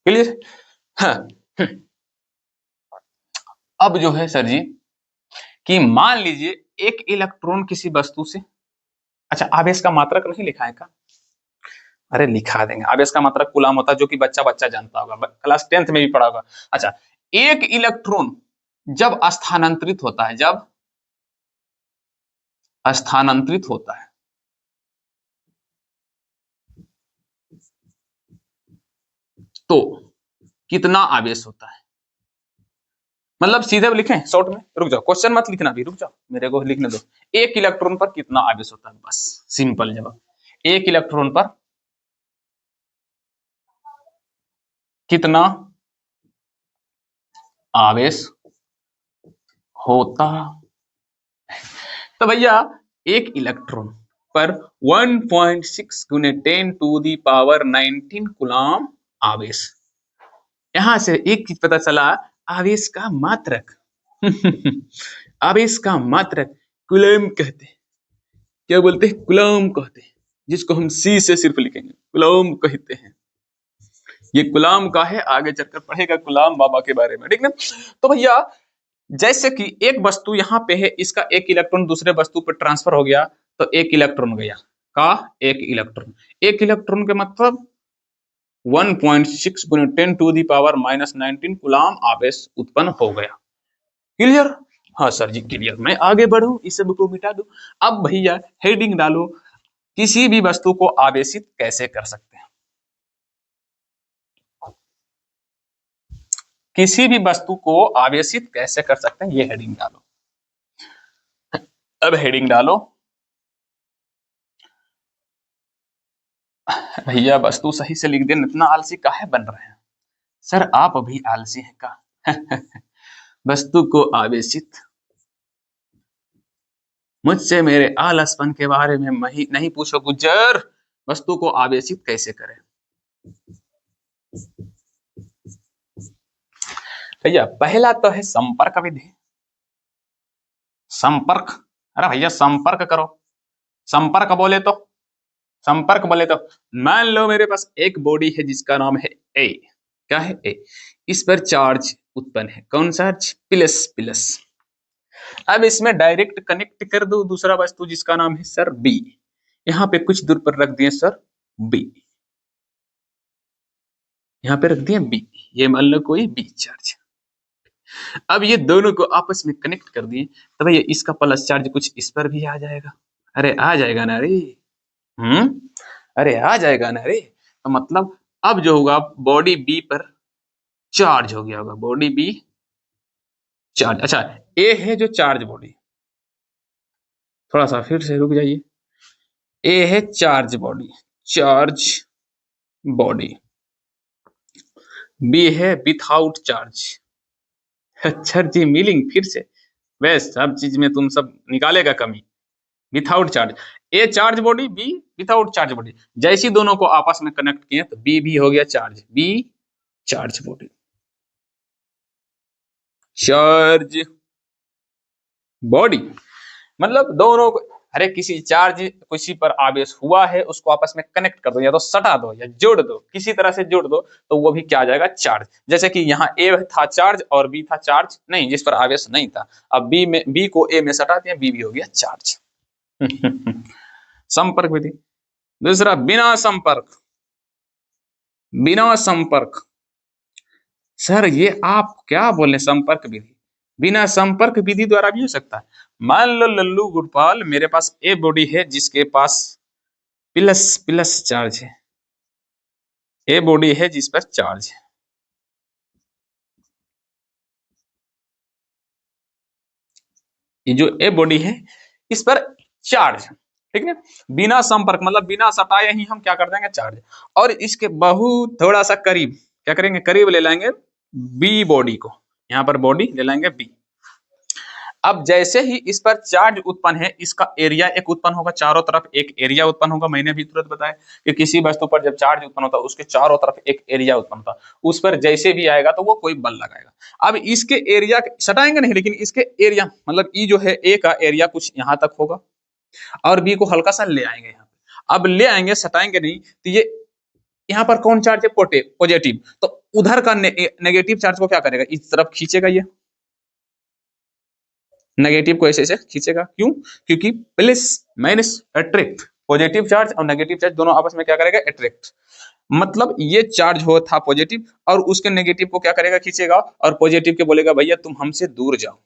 क्लियर? हाँ। अब जो है सर जी कि मान लीजिए एक इलेक्ट्रॉन किसी वस्तु से, अच्छा आवेश का मात्रक नहीं लिखा है का? अरे लिखा देंगे, आवेश का मात्रक कूलम होता है, जो कि बच्चा बच्चा जानता होगा, क्लास 10th में भी पढ़ा होगा। अच्छा, एक इलेक्ट्रॉन जब स्थानांतरित होता है, जब स्थानांतरित होता है तो कितना आवेश होता है? मतलब सीधे लिखें शॉर्ट में, रुक जाओ क्वेश्चन मत लिखना अभी, रुक जाओ मेरे को लिखने दो। एक इलेक्ट्रॉन पर कितना आवेश होता है, बस सिंपल जवाब। एक इलेक्ट्रॉन पर कितना आवेश होता? तो भैया एक इलेक्ट्रॉन पर 1.6 × 10⁻19 कूलम आवेश। यहां से एक चीज पता चला, आवेश का मात्रक आवेश का मात्रक कूलम कहते हैं। क्या बोलते हैं? कूलम कहते हैं, जिसको हम सी से सिर्फ लिखेंगे, कूलम कहते हैं। ये गुलाम का है, आगे चलकर पढ़ेगा गुलाम बाबा के बारे में, ठीक ना। तो भैया जैसे कि एक वस्तु यहाँ पे है, इसका एक इलेक्ट्रॉन दूसरे वस्तु पर ट्रांसफर हो गया, तो एक इलेक्ट्रॉन गया का एक इलेक्ट्रॉन, एक इलेक्ट्रॉन के मतलब 1.6 गुने 10 टू दी पावर -19 कूलाम आवेश उत्पन्न हो गया। क्लियर? हाँ सर जी क्लियर। मैं आगे बढ़ू, इस सब को मिटा दू। अब भैया हेडिंग डालो, किसी भी वस्तु को आवेशित कैसे कर सकते हैं। किसी भी वस्तु को आवेशित कैसे कर सकते हैं, ये हेडिंग डालो। अब हेडिंग डालो, भैया वस्तु सही से लिख देना, इतना आलसी काहे बन रहे हैं सर, आप अभी आलसी हैं का वस्तु को आवेशित, मुझसे मेरे आलसपन के बारे में नहीं पूछो गुज्जर, वस्तु को आवेशित कैसे करें। भैया पहला तो है संपर्क विधि। संपर्क, अरे भैया संपर्क करो, संपर्क बोले तो मान लो मेरे पास एक बॉडी है जिसका नाम है ए, क्या है ए, इस पर चार्ज उत्पन्न है, कौन सा चार्ज? Plus plus. अब इसमें डायरेक्ट कनेक्ट कर दो दूसरा वस्तु जिसका नाम है सर बी, यहाँ पे कुछ दूर पर रख दिए सर बी, यहाँ पे रख दिए बी, ये मान लो कोई बी चार्ज। अब ये दोनों को आपस में कनेक्ट कर दिए, तो भैया इसका प्लस चार्ज कुछ इस पर भी आ जाएगा। अरे आ जाएगा ना रे, अरे आ जाएगा ना रे। तो मतलब अब जो होगा बॉडी बी पर चार्ज हो गया होगा, बॉडी बी चार्ज। अच्छा ए है जो चार्ज बॉडी, थोड़ा सा फिर से रुक जाइए, ए है charge body, charge body, B है विथआउट चार्ज। अच्छा जी मिलिंग फिर से, बस सब चीज में तुम सब निकालेगा कमी। Without charge, A charge body, B without charge body, जैसी दोनों को आपस में कनेक्ट किए तो बी भी हो गया charge, B charge body, charge body. मतलब दोनों को, अरे किसी चार्ज किसी पर आवेश हुआ है उसको आपस में कनेक्ट कर दो, या तो सटा दो या जोड़ दो, किसी तरह से जोड़ दो तो वो भी क्या आ जाएगा चार्ज। जैसे कि यहाँ ए था चार्ज और बी था चार्ज नहीं, जिस पर आवेश नहीं था, अब बी को ए में सटा दिया, बी भी हो गया चार्ज संपर्क विधि। दूसरा बिना संपर्क, बिना संपर्क, सर ये आप क्या बोले, संपर्क विधि, बिना संपर्क विधि द्वारा भी हो सकता है। मान लो लल्लू गोपाल, मेरे पास ए बॉडी है जिसके पास प्लस प्लस चार्ज है, ए बॉडी है जिस पर चार्ज है, ये जो ए बॉडी है इस पर चार्ज, ठीक है। बिना संपर्क मतलब बिना सटाए ही हम क्या कर देंगे चार्ज, और इसके बहुत थोड़ा सा करीब क्या करेंगे, करीब ले लेंगे बी बॉडी को, यहाँ पर बॉडी ले लेंगे बी। अब जैसे ही इस पर चार्ज उत्पन्न है, इसका एरिया एक उत्पन्न होगा, चारों तरफ एक एरिया उत्पन्न होगा। मैंने भी तुरंत बताया कि किसी वस्तु पर जब चार्ज उत्पन्न होता है उसके चारों तरफ एक एरिया उत्पन्न होता है, उस पर जैसे भी आएगा तो वो कोई बल लगाएगा। अब इसके एरिया सटाएंगे नहीं, लेकिन इसके एरिया मतलब ई जो है ए का एरिया कुछ यहाँ तक होगा, और बी को हल्का सा ले आएंगे यहाँ पे। अब ले आएंगे, सटाएंगे नहीं, तो ये यहाँ पर कौन चार्ज है, पॉजिटिव, तो उधर का नेगेटिव चार्ज को क्या करेगा, इस तरफ खींचेगा, ये नेगेटिव को ऐसे ऐसे खींचेगा। क्यों? क्योंकि plus minus attract, positive charge और नेगेटिव चार्ज दोनों आपस में क्या करेगा, अट्रैक्ट। मतलब ये चार्ज हो था पॉजिटिव और उसके नेगेटिव को क्या करेगा, खींचेगा, और पॉजिटिव के बोलेगा भैया तुम हमसे दूर जाओ,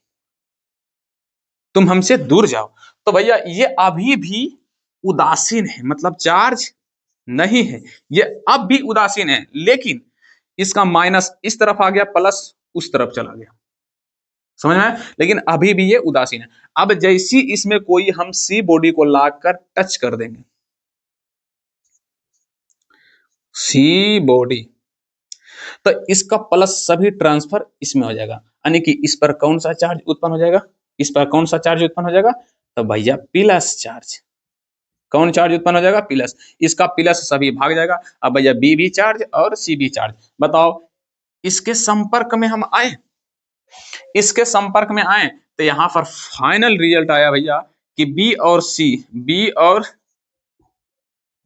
तुम हमसे दूर जाओ। तो भैया ये अभी भी उदासीन है, मतलब चार्ज नहीं है, ये अब भी उदासीन है, लेकिन इसका माइनस इस तरफ आ गया, प्लस उस तरफ चला गया, समझ में आया? लेकिन अभी भी ये उदासीन है। अब जैसी इसमें कोई हम सी बॉडी को लाकर टच कर देंगे, सी बॉडी, तो इसका प्लस सभी ट्रांसफर इसमें हो जाएगा, यानी कि इस पर कौन सा चार्ज उत्पन्न हो जाएगा, इस पर कौन सा चार्ज उत्पन्न हो जाएगा, तो भैया प्लस चार्ज। कौन चार्ज उत्पन्न हो जाएगा? प्लस। इसका प्लस सभी भाग जाएगा। अब भैया बी भी चार्ज और सी भी चार्ज। बताओ, इसके संपर्क में हम आए, इसके संपर्क में आए तो यहां पर फाइनल रिजल्ट आया भैया कि बी और सी,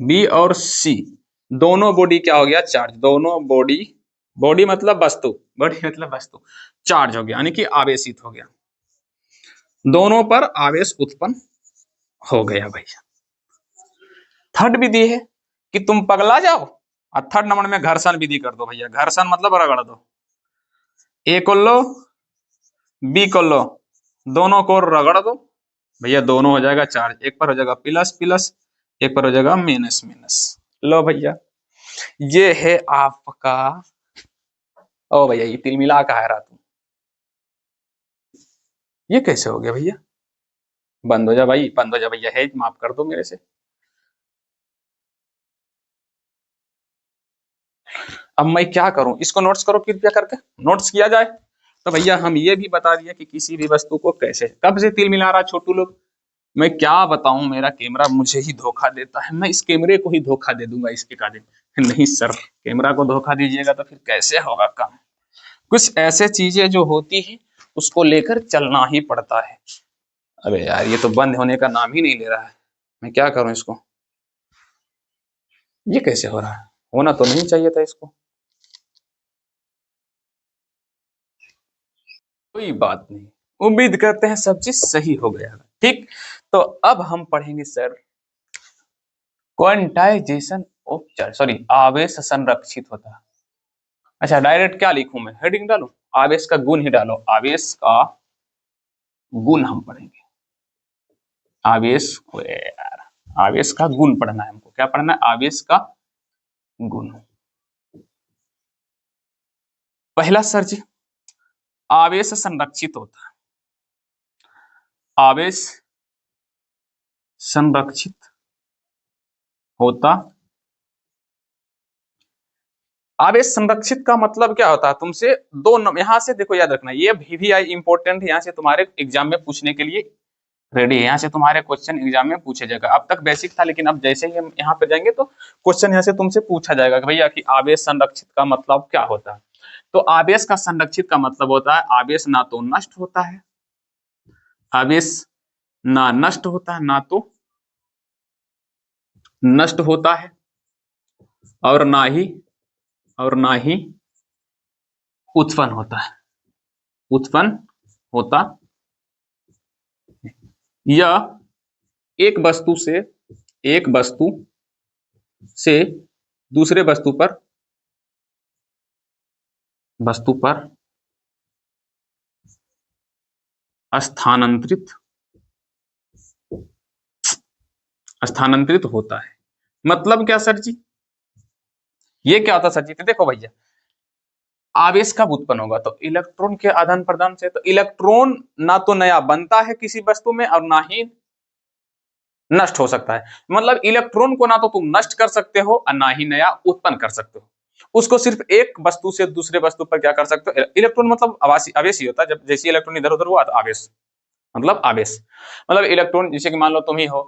बी और सी दोनों बॉडी क्या हो गया? चार्ज। दोनों बॉडी, बॉडी मतलब वस्तु, बॉडी मतलब वस्तु चार्ज हो गया, यानी कि आवेशित हो गया। दोनों पर आवेश उत्पन्न हो गया भैया। थर्ड विधि है कि तुम पगला जाओ और थर्ड नंबर में घर्षण विधि कर दो भैया। घर्षण मतलब रगड़ दो। ए को लो, बी को लो, दोनों को रगड़ दो भैया, दोनों हो जाएगा चार्ज। एक पर हो जाएगा प्लस प्लस, एक पर हो जाएगा माइनस माइनस। लो भैया, ये है आपका, ओ भैया ये तिलमिला का है रात। ये कैसे हो गया भैया? बंद हो जा भाई, बंद हो जा भैया, है माफ कर दो मेरे से। अब मैं क्या करूं? इसको नोट्स करो कृपया करके, नोट्स किया जाए। तो भैया हम ये भी बता दिया कि किसी भी वस्तु को कैसे, कब से तिल मिला रहा छोटू लोग। मैं क्या बताऊं, मेरा कैमरा मुझे ही धोखा देता है। मैं इस कैमरे को ही धोखा दे दूंगा इस एक आदमी। नहीं सर, कैमरा को धोखा दीजिएगा तो फिर कैसे होगा काम। कुछ ऐसे चीजें जो होती है उसको लेकर चलना ही पड़ता है। अबे यार, ये तो बंद होने का नाम ही नहीं ले रहा है। मैं क्या करूं इसको? ये कैसे हो रहा है? होना तो नहीं चाहिए था इसको। कोई बात नहीं, उम्मीद करते हैं सब चीज सही हो गया। ठीक, तो अब हम पढ़ेंगे sir quantization of charge, sorry आवेश संरक्षित होता है। अच्छा, डायरेक्ट क्या लिखूं मैं? हेडिंग डालूं? आवेश का गुण ही डालो। आवेश का गुण हम पढ़ेंगे। आवेश को यार, आवेश का गुण पढ़ना है हमको। क्या पढ़ना है? आवेश का गुण। पहला सर जी, आवेश संरक्षित होता है। आवेश संरक्षित होता, आवेश संरक्षित का मतलब क्या होता है? तुमसे यहां से देखो, याद रखना ये VVI इंपॉर्टेंट है, यहाँ से तुम्हारे एग्जाम में पूछने के लिए रेडी है। यहाँ से तुम्हारे क्वेश्चन एग्जाम में पूछे जाएगा। अब तक बेसिक था, लेकिन अब जैसे ही हम यहाँ पे जाएंगे तो क्वेश्चन यहाँ से तुमसे पूछा जाएगा कि भैया कि आवेश संरक्षित का मतलब क्या होता है। तो आवेश का संरक्षित का मतलब होता है आवेश ना तो नष्ट होता है, आवेश ना नष्ट होता है, ना तो नष्ट होता है, और ना ही, और ना ही उत्पन्न होता है, उत्पन्न होता। यह एक वस्तु से, एक वस्तु से दूसरे वस्तु पर, वस्तु पर स्थानांतरित, स्थानांतरित होता है। मतलब क्या सर जी? ये क्या होता है सर जी? तो देखो भैया, आवेश कब उत्पन्न होगा? तो इलेक्ट्रॉन के आदान प्रदान से। तो इलेक्ट्रॉन ना तो नया बनता है किसी वस्तु में और ना ही नष्ट हो सकता है। मतलब इलेक्ट्रॉन को ना तो तुम नष्ट कर सकते हो और ना ही नया उत्पन्न कर सकते हो। उसको सिर्फ एक वस्तु से दूसरे वस्तु पर क्या कर सकते हो? इलेक्ट्रॉन मतलब आवेश ही होता है। जब जैसे इलेक्ट्रॉन इधर उधर हुआ तो आवेश, मतलब आवेश मतलब इलेक्ट्रॉन। जैसे कि मान लो तुम ही हो,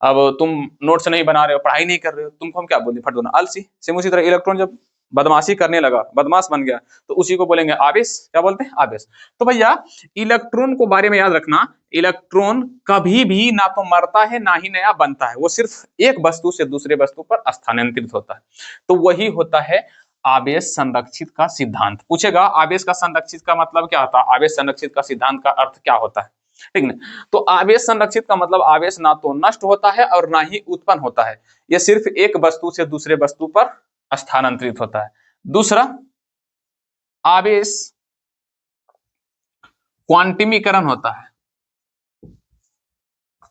अब तुम नोट्स नहीं बना रहे हो, पढ़ाई नहीं कर रहे हो, तुमको हम क्या बोलते? फट दो ना, आलसी। सेम उसी तरह इलेक्ट्रॉन जब बदमाशी करने लगा, बदमाश बन गया, तो उसी को बोलेंगे आवेश। क्या बोलते हैं? आवेश। तो भैया इलेक्ट्रॉन को बारे में याद रखना, इलेक्ट्रॉन कभी भी ना तो मरता है ना ही नया बनता है, वो सिर्फ एक वस्तु से दूसरे वस्तु पर स्थानांतरित होता है। तो वही होता है आवेश संरक्षित का सिद्धांत। पूछेगा आवेश का संरक्षित का मतलब क्या होता है? आवेश संरक्षित का सिद्धांत का अर्थ क्या होता है? ठीक ना? तो आवेश संरक्षित का मतलब आवेश ना तो नष्ट होता है और ना ही उत्पन्न होता है, यह सिर्फ एक वस्तु से दूसरे वस्तु पर स्थानांतरित होता है। दूसरा, आवेश क्वांटमीकरण होता है।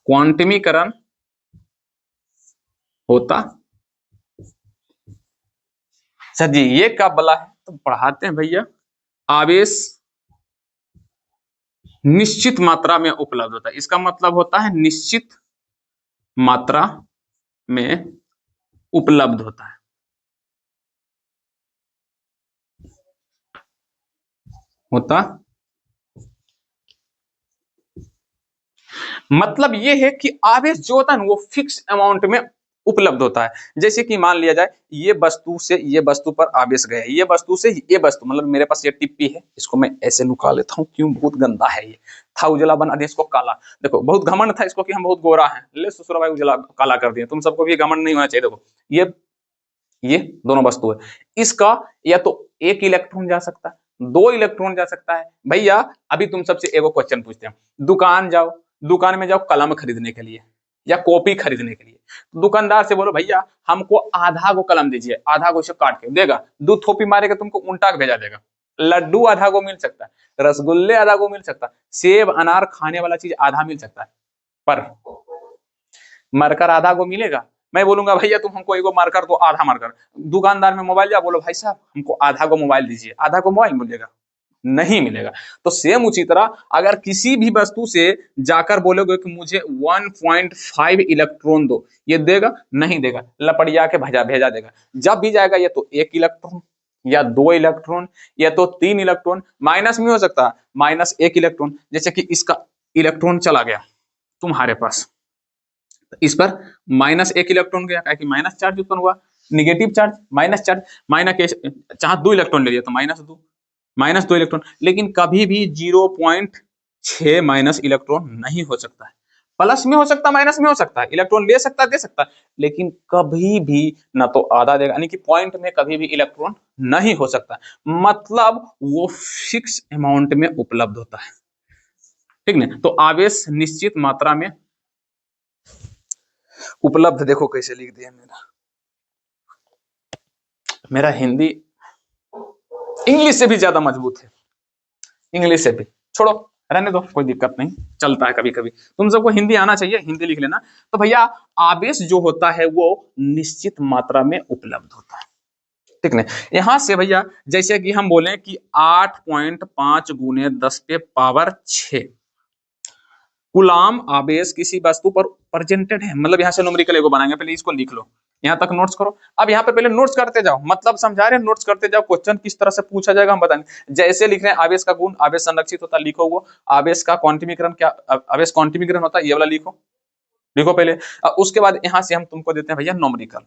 क्वांटमीकरण होता। सर जी ये क्या बला है? तो पढ़ाते हैं भैया। आवेश निश्चित मात्रा में उपलब्ध होता है, इसका मतलब होता है निश्चित मात्रा में उपलब्ध होता है। होता। मतलब ये है कि आवेश जो होता है ना वो फिक्स अमाउंट में उपलब्ध होता है। जैसे कि मान लिया जाए ये वस्तु से ये वस्तु पर आवेश गया, ये वस्तु से ये वस्तु, मतलब मेरे पास ये टिप्पी है, इसको मैं ऐसे नुका लेता हूँ, क्यों, बहुत गंदा है ये, था उजला बना दिया इसको काला। देखो बहुत घमंड था इसको कि हम बहुत गोरा हैं, ले ससुरा भाई उजला काला कर दिया। तुम सबको भी घमंड नहीं होना चाहिए। देखो ये दोनों वस्तु है, इसका या तो एक इलेक्ट्रॉन जा सकता है, दो इलेक्ट्रॉन जा सकता है। भैया अभी तुम सबसे एगो क्वेश्चन पूछते हैं, दुकान जाओ, दुकान में जाओ कलम खरीदने के लिए या कॉपी खरीदने के लिए, दुकानदार से बोलो भैया हमको आधा गो कलम दीजिए, आधा गो इसे काट के देगा, दो थोपी मारेगा तुमको उल्टा भेजा देगा। लड्डू आधा गो मिल सकता है, रसगुल्ले आधा गो मिल सकता है, सेब अनार खाने वाला चीज आधा मिल सकता है, पर मार्कर आधा गो मिलेगा। मैं बोलूंगा भैया तुम हमको एगो मार्कर दो, आधा मार्कर। दुकानदार में मोबाइल जा, बोलो भाई साहब हमको आधा गो मोबाइल दीजिए, आधा गो मोबाइल मिलेगा, नहीं मिलेगा। तो सेम उसी तरह अगर किसी भी वस्तु से जाकर बोलोगे कि मुझे 1.5 इलेक्ट्रॉन दो, ये देगा नहीं देगा, लपड़िया के भेजा देगा। जब भी जाएगा ये तो एक इलेक्ट्रॉन या दो इलेक्ट्रॉन या तो तीन इलेक्ट्रॉन, माइनस में हो सकता है माइनस एक इलेक्ट्रॉन, जैसे कि इसका इलेक्ट्रॉन चला गया तुम्हारे पास, इस पर माइनस एक इलेक्ट्रॉन गया, कि माइनस चार्ज उत्पन्न हुआ, negative charge minus charge, minus चाहे दो इलेक्ट्रॉन ले लिया तो माइनस दो इलेक्ट्रॉन, लेकिन कभी भी 0.6 माइनस इलेक्ट्रॉन नहीं हो सकता है। प्लस में हो सकता है माइनस में हो सकता है, इलेक्ट्रॉन ले सकता है दे सकता है, लेकिन कभी भी ना तो आधा देगा, यानी कि पॉइंट में कभी भी इलेक्ट्रॉन नहीं हो सकता, मतलब वो फिक्स अमाउंट में उपलब्ध होता है, ठीक ना। तो आवेश निश्चित मात्रा में उपलब्ध, देखो कैसे लिख दिया, मेरा हिंदी इंग्लिश से भी ज्यादा मजबूत है, इंग्लिश से भी, छोड़ो रहने दो, कोई दिक्कत नहीं, चलता है कभी कभी, तुम सबको हिंदी आना चाहिए, हिंदी लिख लेना। तो भैया आवेश जो होता है वो निश्चित मात्रा में उपलब्ध होता है, ठीक ना। यहां से भैया जैसे कि हम बोले कि 8.5 गुने 10 पे पावर 6 कुलाम आवेश किसी वस्तु पर प्रेजेंटेड है, मतलब यहाँ से न्यूमेरिकल एगो बनाएंगे, पहले इसको लिख लो, यहाँ तक नोट्स करो। अब यहाँ पे पहले नोट्स करते जाओ, मतलब समझा रहे हैं, नोट्स करते जाओ, क्वेश्चन किस तरह से पूछा जाएगा हम बताएंगे। जैसे लिख रहे हैं आवेश का गुण, आवेश संरक्षित होता है, लिखो वो। आवेश का क्वांटिमीकरण क्या, आवेश क्वांटिमीकरण होता है, ये वाला लिखो, लिखो पहले। उसके बाद यहाँ से हम तुमको देते हैं भैया नोमेरिकल,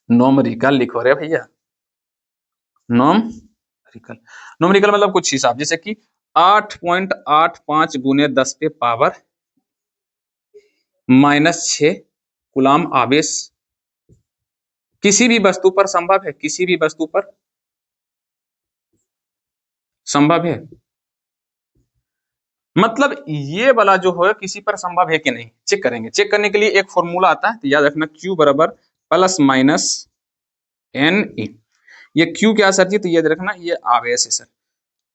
नोमेरिकल लिखो रे भैया, नोमेरिकल, नोमेरिकल मतलब कुछ हिसाब, जैसे कि 8.85 गुने 10 पे पावर -6 कुलाम आवेश किसी भी वस्तु पर संभव है, किसी भी वस्तु पर संभव है, मतलब ये वाला जो है किसी पर संभव है कि नहीं चेक करेंगे। चेक करने के लिए एक फॉर्मूला आता है, तो याद रखना Q बराबर प्लस माइनस NE। ये Q क्या सर जी, तो याद रखना ये आवेश है सर,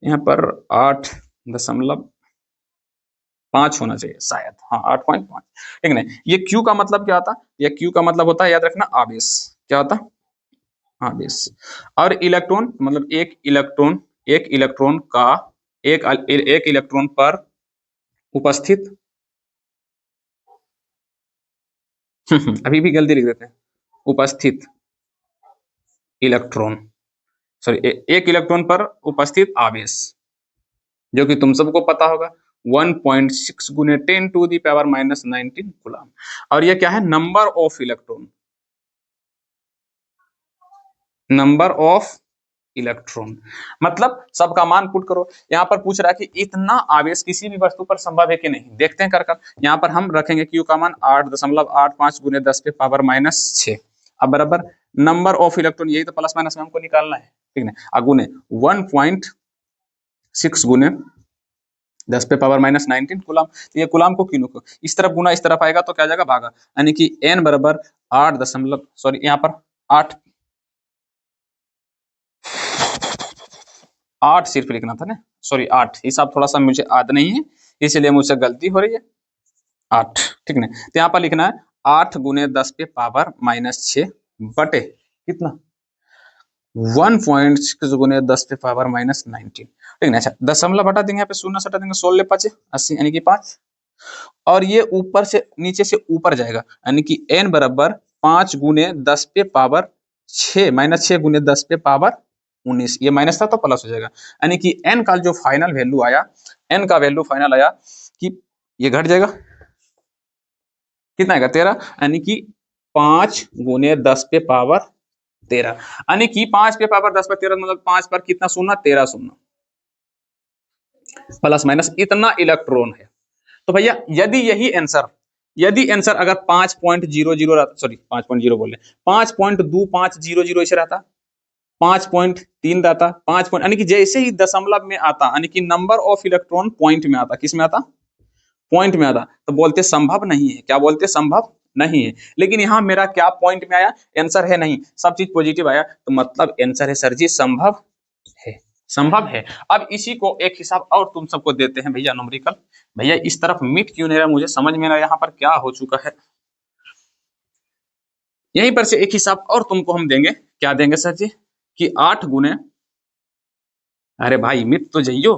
यहाँ पर 8.5 होना चाहिए शायद, हाँ 8.5, ठीक है। ये Q का मतलब क्या होता है, ये Q का मतलब होता है, याद रखना आवेश, क्या होता है आवेश, और इलेक्ट्रॉन मतलब एक इलेक्ट्रॉन का एक इलेक्ट्रॉन पर उपस्थित अभी भी गलती लिख देते हैं, उपस्थित इलेक्ट्रॉन, सॉरी एक इलेक्ट्रॉन पर उपस्थित आवेश, जो कि तुम सबको पता होगा 1.6 गुने 10 टू दी पावर -19 कूलम। और ये क्या है, number of electron, number of electron, मतलब सबका मान पुट करो। यहाँ पर पूछ रहा है कि इतना आवेश किसी भी वस्तु पर संभव है कि नहीं, देखते हैं कर कर। यहाँ पर हम रखेंगे Q का मान 8.85 गुने 10 पे पावर -6, अब बराबर नंबर ऑफ इलेक्ट्रॉन, यही तो प्लस माइनस में हमको निकालना है, ठीक है, अगुने 1.6 गुने 10 पे पावर -19 कुलाम। तो ये कुलाम को क्यों को इस तरफ गुना इस तरफ आएगा तो क्या जाएगा भागा, यानी कि n बराबर 8 यहाँ पर 8 सिर्फ लिखना था ना, सॉरी 8, हिसाब थोड़ा सा मुझे याद नहीं है इसलिए मुझसे गलती हो रही है, 8, ठीक है। तो यहाँ पर लिखना है 8 गुने 10 पे पावर -6 बटे कितना 1.6 गुने 10 पे पावर -19, ठीक है। अच्छा दशमलव हटा देंगे, यहाँ पे शून्य हटा देंगे, 16 5 80 यानी कि 5, और ये ऊपर से नीचे से ऊपर जाएगा, यानी कि n बराबर 5 गुने 10 पे पावर 6 -6 गुने 10 पे पावर 19, ये माइनस था तो प्लस हो जाएगा, यानी कि n का जो फाइनल वैल्यू आया, n का वैल्यू फाइनल आया कि ये घट जाएगा, कितना आएगा 13, यानी कि 5 गुने 10 पे पावर 13, यानी कि 5 पे पावर 10 पे 13 मतलब 5 पर कितना शून्य, 13 शून्य, प्लस माइनस इतना इलेक्ट्रॉन है। तो भैया यदि आंसर अगर 5.00 रहता, सॉरी 5.0 बोल रहे 5.2500 ऐसे रहता, 5.3 रहता, 5 पॉइंट, यानी कि जैसे ही दशमलव में आता, यानी कि नंबर ऑफ इलेक्ट्रॉन पॉइंट में आता, किस में आता, पॉइंट में आता, तो बोलते संभव नहीं है। क्या बोलते, संभव नहीं है। लेकिन यहाँ मेरा क्या पॉइंट में आया, आंसर है नहीं, सब चीज पॉजिटिव आया, तो मतलब आंसर है सर जी संभव है, संभव है। अब इसी को एक हिसाब और तुम सबको देते हैं भैया न्यूमेरिकल। भैया इस तरफ मिट क्यों नहीं रहा, मुझे समझ में ना यहाँ पर क्या हो चुका है। यहीं पर से एक हिसाब और तुमको हम देंगे, क्या देंगे सर जी, कि 8 गुने, अरे भाई मिट तो जाइयो,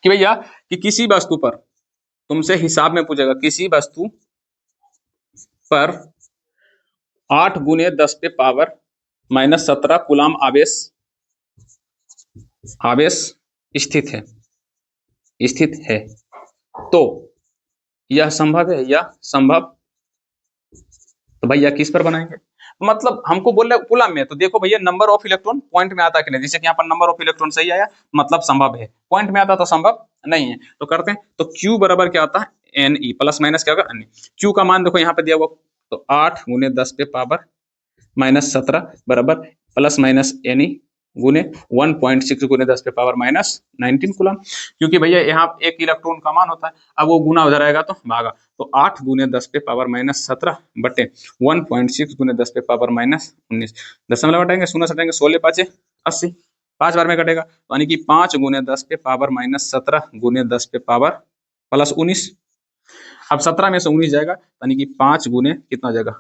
कि भैया कि किसी वस्तु पर, तुमसे हिसाब में पूछेगा, किसी वस्तु पर 8 गुने 10 पे पावर माइनस 17 कूलाम आवेश स्थित है, तो यह संभव है, यह संभव। तो भैया किस पर बनाएंगे, मतलब हमको बोल रहे कूलम में, तो देखो भैया नंबर ऑफ इलेक्ट्रॉन पॉइंट में आता कि नहीं, जैसे कि यहाँ पर नंबर ऑफ इलेक्ट्रॉन सही आया, मतलब संभव है, पॉइंट में आता तो संभव नहीं है। तो करते हैं, तो Q बराबर क्या आता है, Ne, प्लस माइनस क्या होगा, Q का मान देखो यहाँ पे दिया हुआ, तो 8 गुने 10 पे पावर माइनस 17 बराबर प्लस माइनस Ne गुने 1.6 गुने 10 पे पावर माइनस 19 कूलम, क्योंकि भैया यहाँ एक इलेक्ट्रॉन का मान होता है, अब वो गुना उधर आएगा तो भागा, तो 8 गुने 10 पे पावर माइनस 17 बटे 1.6 गुने 10 पे पावर माइनस 19, दशमलव हटाएंगे, शून्य हटाएंगे, 16 पाँचे 80, 5 बार में कटेगा, यानी कि 5 गुने 10 पे पावर माइनस 17 गुने 10 पे पावर प्लस 19। अब 17 में से 19 जाएगा, यानी कि 5 गुने कितना हो जाएगा,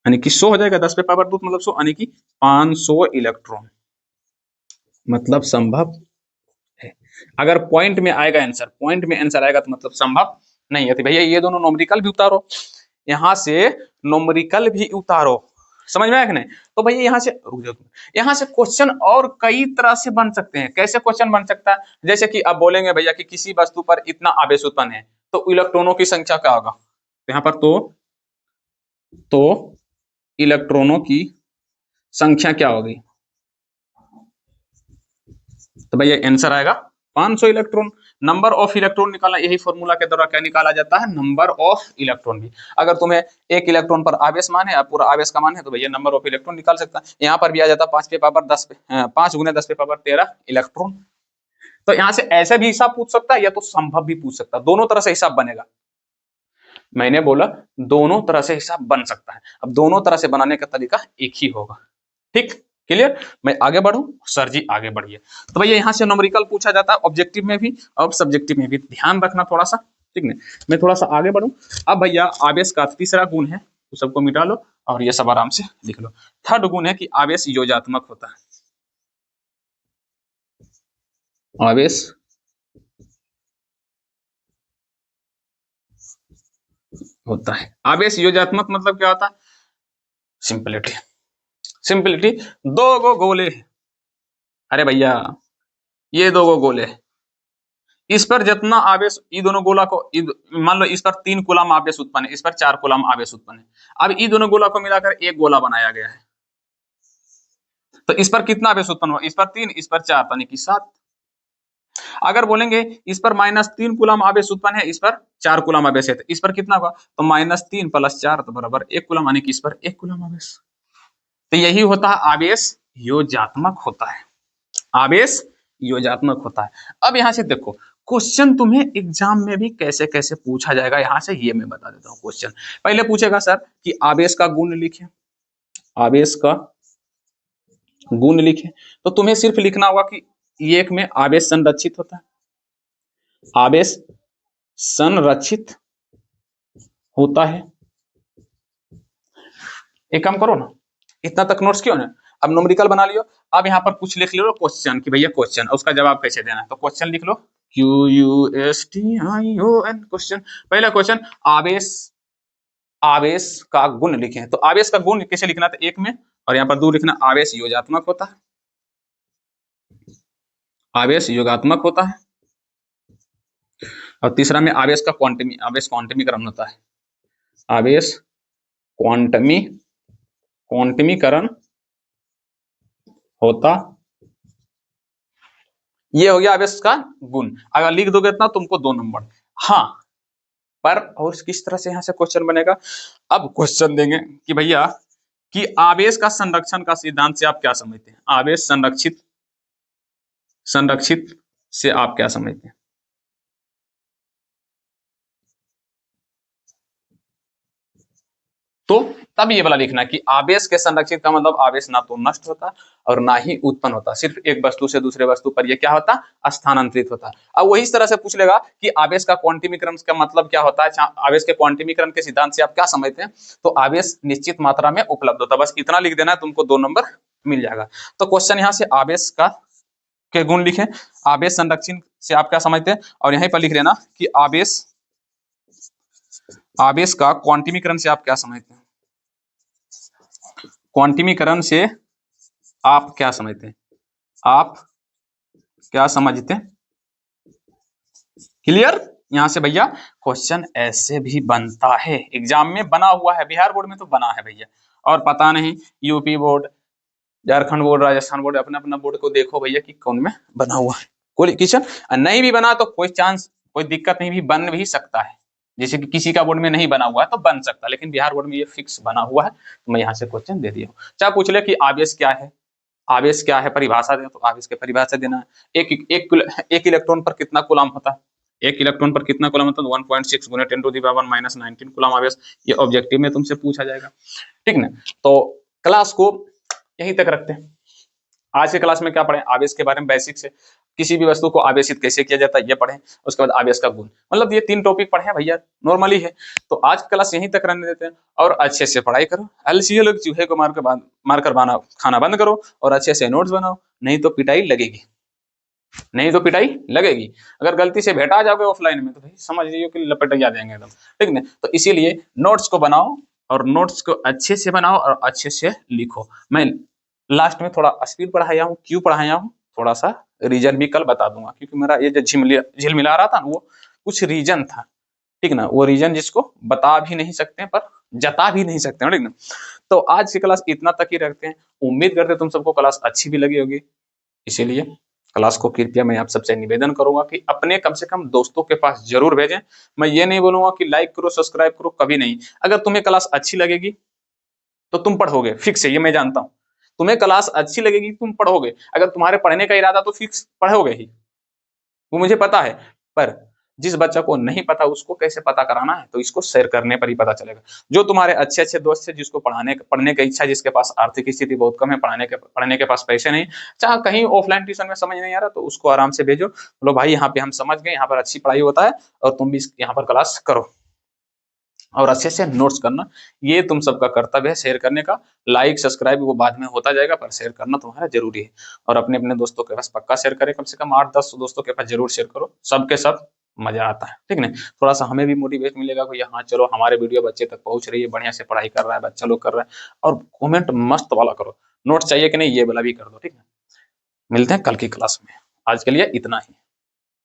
यानी कि 100 हो जाएगा, 10 पे पावर 2 मतलब 100, यानी कि 500 इलेक्ट्रॉन, मतलब संभव है। अगर पॉइंट में आएगा आंसर, पॉइंट में आंसर आएगा तो मतलब संभव नहीं है। तो भैया ये दोनों नोमरिकल भी उतारो, यहां से नोमरिकल भी उतारो, समझ में आया कि नहीं। तो भैया यहाँ से रुक जाओ, यहाँ से क्वेश्चन और कई तरह से बन सकते हैं। कैसे क्वेश्चन बन सकता है, जैसे कि अब बोलेंगे भैया कि किसी वस्तु पर इतना आवेश उत्पन्न है, तो इलेक्ट्रॉनों की संख्या क्या होगा, तो यहाँ पर तो इलेक्ट्रॉनों की संख्या क्या होगी, तो भैया आंसर आएगा 500 इलेक्ट्रॉन। नंबर ऑफ इलेक्ट्रॉन निकालना, यही फॉर्मूला के द्वारा क्या निकाला जाता है, नंबर ऑफ इलेक्ट्रॉन भी। अगर तुम्हें एक इलेक्ट्रॉन पर आवेश मान है, पूरा आवेश का मान है, तो भैया नंबर ऑफ इलेक्ट्रॉन निकाल सकता है। यहाँ पर भी आ जाता है 5 पे पावर 10 पे 5 गुने 10 पे पावर 13 इलेक्ट्रॉन। तो यहाँ से ऐसे भी हिसाब पूछ सकता है, या तो संभव भी पूछ सकता है, दोनों तरह से हिसाब बनेगा। मैंने बोला दोनों तरह से हिसाब बन सकता है। अब दोनों तरह से बनाने का तरीका एक ही होगा, ठीक क्लियर। मैं आगे बढ़ूं, सर जी आगे बढ़िए। तो भैया यहाँ से न्यूमेरिकल पूछा जाता है, ऑब्जेक्टिव में भी और सब्जेक्टिव में भी, ध्यान रखना थोड़ा सा, ठीक है। मैं थोड़ा सा आगे बढ़ूं। अब भैया आवेश का तीसरा गुण है, तो सबको मिटा लो और ये सब आराम से लिख लो। थर्ड गुण है कि आवेश योजात्मक होता है, आवेश होता है। आवेश योजात्मक मतलब क्या होता है, सिंपलिटी दो गो गोले, अरे भैया ये दो गो गोले, इस पर जितना आवेश, ये दोनों गोला को, मान लो इस पर 3 कूलम आवेश उत्पन्न है, इस पर 4 कूलम आवेश उत्पन्न है। अब ये दोनों गोला को मिलाकर एक गोला बनाया गया है, तो इस पर कितना आवेश उत्पन्न हुआ, इस पर 3, इस पर 4, यानी कि 7। अगर बोलेंगे इस पर -3 कूलम आवेश उत्पन्न है, इस पर 4 कूलम आवेश है, तो इस पर कितना होगा, तो -3 + 4 तो बराबर 1 कूलम, यानी कि इस पर 1 कूलम आवेश। तो यही होता है आवेश योजात्मक होता है, आवेश योजात्मक होता है। अब यहां से देखो क्वेश्चन तुम्हें एग्जाम में भी कैसे कैसे पूछा जाएगा, यहां से ये मैं बता देता हूँ। क्वेश्चन पहले पूछेगा सर कि आवेश का गुण लिखे, आवेश का गुण लिखे, तो तुम्हें सिर्फ लिखना होगा कि एक में आवेश संरक्षित होता है, आवेश संरक्षित होता है। एक काम करो ना, इतना तक नोट्स क्यों ना, अब न्यूमेरिकल बना लियो। अब यहाँ पर कुछ लिख लो क्वेश्चन कि भैया क्वेश्चन, उसका जवाब कैसे देना है, तो क्वेश्चन लिख लो QUSTION क्वेश्चन। पहला क्वेश्चन आवेश का गुण लिखें, तो आवेश का गुण कैसे लिखना था, एक में, और यहाँ पर 2 लिखना, आवेश योजात्मक होता है। आवेश योगात्मक होता है, और तीसरा में आवेश क्वांटमीकरण होता है। आवेश क्वांटमीकरण होता, ये हो गया आवेश का गुण। अगर लिख दोगे इतना तुमको 2 नंबर। हाँ, पर और किस तरह से यहाँ से क्वेश्चन बनेगा, अब क्वेश्चन देंगे कि भैया कि आवेश का संरक्षण का सिद्धांत से आप क्या समझते हैं, आवेश संरक्षित से आप क्या समझते हैं। तो तब ये वाला लिखना कि आवेश के संरक्षित का मतलब आवेश ना तो नष्ट होता और ना ही उत्पन्न होता, सिर्फ एक वस्तु से दूसरे वस्तु पर ये क्या होता, स्थानांतरित होता। अब वही इस तरह से पूछ लेगा कि आवेश का क्वांटमीकरण का मतलब क्या होता है, आवेश के क्वांटमीकरण के सिद्धांत से आप क्या समझते हैं, तो आवेश निश्चित मात्रा में उपलब्ध होता, बस इतना लिख देना है, तुमको 2 नंबर मिल जाएगा। तो क्वेश्चन यहाँ से आवेश का के गुण लिखे, आवेश संरक्षण से आप क्या समझते हैं, और यहीं पर लिख लेना कि आवेश का क्वांटमीकरण से आप क्या समझते हैं, क्वांटमीकरण से आप क्या समझते हैं, आप क्या समझते हैं। क्लियर। यहां से भैया क्वेश्चन ऐसे भी बनता है, एग्जाम में बना हुआ है, बिहार बोर्ड में तो बना है भैया, और पता नहीं UP board, Jharkhand board, Rajasthan board, अपना अपना बोर्ड को देखो भैया कि कौन में बना हुआ है। कोई क्वेश्चन नहीं भी बना तो कोई चांस, कोई दिक्कत नहीं, भी बन भी सकता है, जैसे कि किसी का बोर्ड में नहीं बना हुआ है तो बन सकता है, लेकिन बिहार बोर्ड में ये फिक्स बना हुआ है, तो मैं यहाँ से क्वेश्चन दे दिया हूँ। चाहे पूछ ले कि आवेश क्या है, आवेश क्या है, परिभाषा दे, तो आवेश की परिभाषा देना है। एक इलेक्ट्रॉन पर कितना कूलम होता है, एक इलेक्ट्रॉन पर कितना कूलम होता है, 1.6 गुना 10⁻⁻19 कूलम आवेश, ये ऑब्जेक्टिव में तुमसे पूछा जाएगा, ठीक ना। तो क्लास को यहीं तक रखते हैं। आज के क्लास में क्या पढ़े, आवेश के बारे में बेसिक से, किसी भी वस्तु को आवेशित कैसे किया जाता है ये पढ़े, उसके बाद आवेश का गुण, मतलब ये 3 टॉपिक पढ़े भैया, नॉर्मली है। तो आज क्लास यहीं तक रहने देते हैं, और अच्छे से पढ़ाई करो, एलसीए लोग चूहे को मारकर खाना बंद करो, और अच्छे से नोट्स बनाओ, नहीं तो पिटाई लगेगी, नहीं तो पिटाई लगेगी। अगर गलती से भेटा जाओगे ऑफलाइन में तो भाई समझ लीजिए कि लपट जा जाएंगे एकदम, ठीक ना। तो इसीलिए नोट्स को बनाओ, और नोट्स को अच्छे से बनाओ और अच्छे से लिखो। मैं लास्ट में थोड़ा स्पीड पढ़ाया हूँ, क्यों पढ़ाया हूँ, थोड़ा सा रीजन भी कल बता दूंगा, क्योंकि मेरा ये जो झिलमिला रहा था ना, वो कुछ रीजन था, ठीक ना, वो रीजन जिसको बता भी नहीं सकते पर जता भी नहीं सकते, ठीक ना। तो आज की क्लास इतना तक ही रखते हैं, उम्मीद करते हैं तुम सबको क्लास अच्छी भी लगी होगी, इसीलिए क्लास को कृपया मैं आप सबसे निवेदन करूंगा कि अपने कम से कम दोस्तों के पास जरूर भेजें। मैं ये नहीं बोलूंगा कि लाइक करो सब्सक्राइब करो, कभी नहीं। अगर तुम्हें क्लास अच्छी लगेगी तो तुम पढ़ोगे, फिक्स है, ये मैं जानता हूँ। तुम्हें क्लास अच्छी लगेगी तुम पढ़ोगे, अगर तुम्हारे पढ़ने का इरादा तो फिक्स पढ़ोगे ही, वो मुझे पता है। पर जिस बच्चा को नहीं पता उसको कैसे पता कराना है, तो इसको शेयर करने पर ही पता चलेगा। जो तुम्हारे अच्छे अच्छे दोस्त है, जिसको पढ़ने की इच्छा, जिसके पास आर्थिक स्थिति बहुत कम है, पढ़ने के पास पैसे नहीं, चाहे कहीं ऑफलाइन ट्यूशन में समझ नहीं आ रहा, तो उसको आराम से भेजो, बोलो भाई यहाँ पे हम समझ गए, यहाँ पर अच्छी पढ़ाई होता है, और तुम भी यहाँ पर क्लास करो, और अच्छे से नोट्स करना। ये तुम सबका कर्तव्य है शेयर करने का। लाइक सब्सक्राइब वो बाद में होता जाएगा, पर शेयर करना तुम्हारा जरूरी है। और अपने अपने दोस्तों के पास पक्का शेयर करें, कम से कम 8-10 दोस्तों के पास जरूर शेयर करो, सबके सब मजा आता है, ठीक है। थोड़ा सा हमें भी मोटिवेट मिलेगा कि हाँ चलो हमारे वीडियो बच्चे तक पहुंच रही है, बढ़िया से पढ़ाई कर रहा है बच्चा लोग, कर रहा है। और कमेंट मस्त वाला करो, नोट्स चाहिए कि नहीं ये वाला भी कर दो, ठीक है। मिलते हैं कल की क्लास में, आज के लिए इतना ही।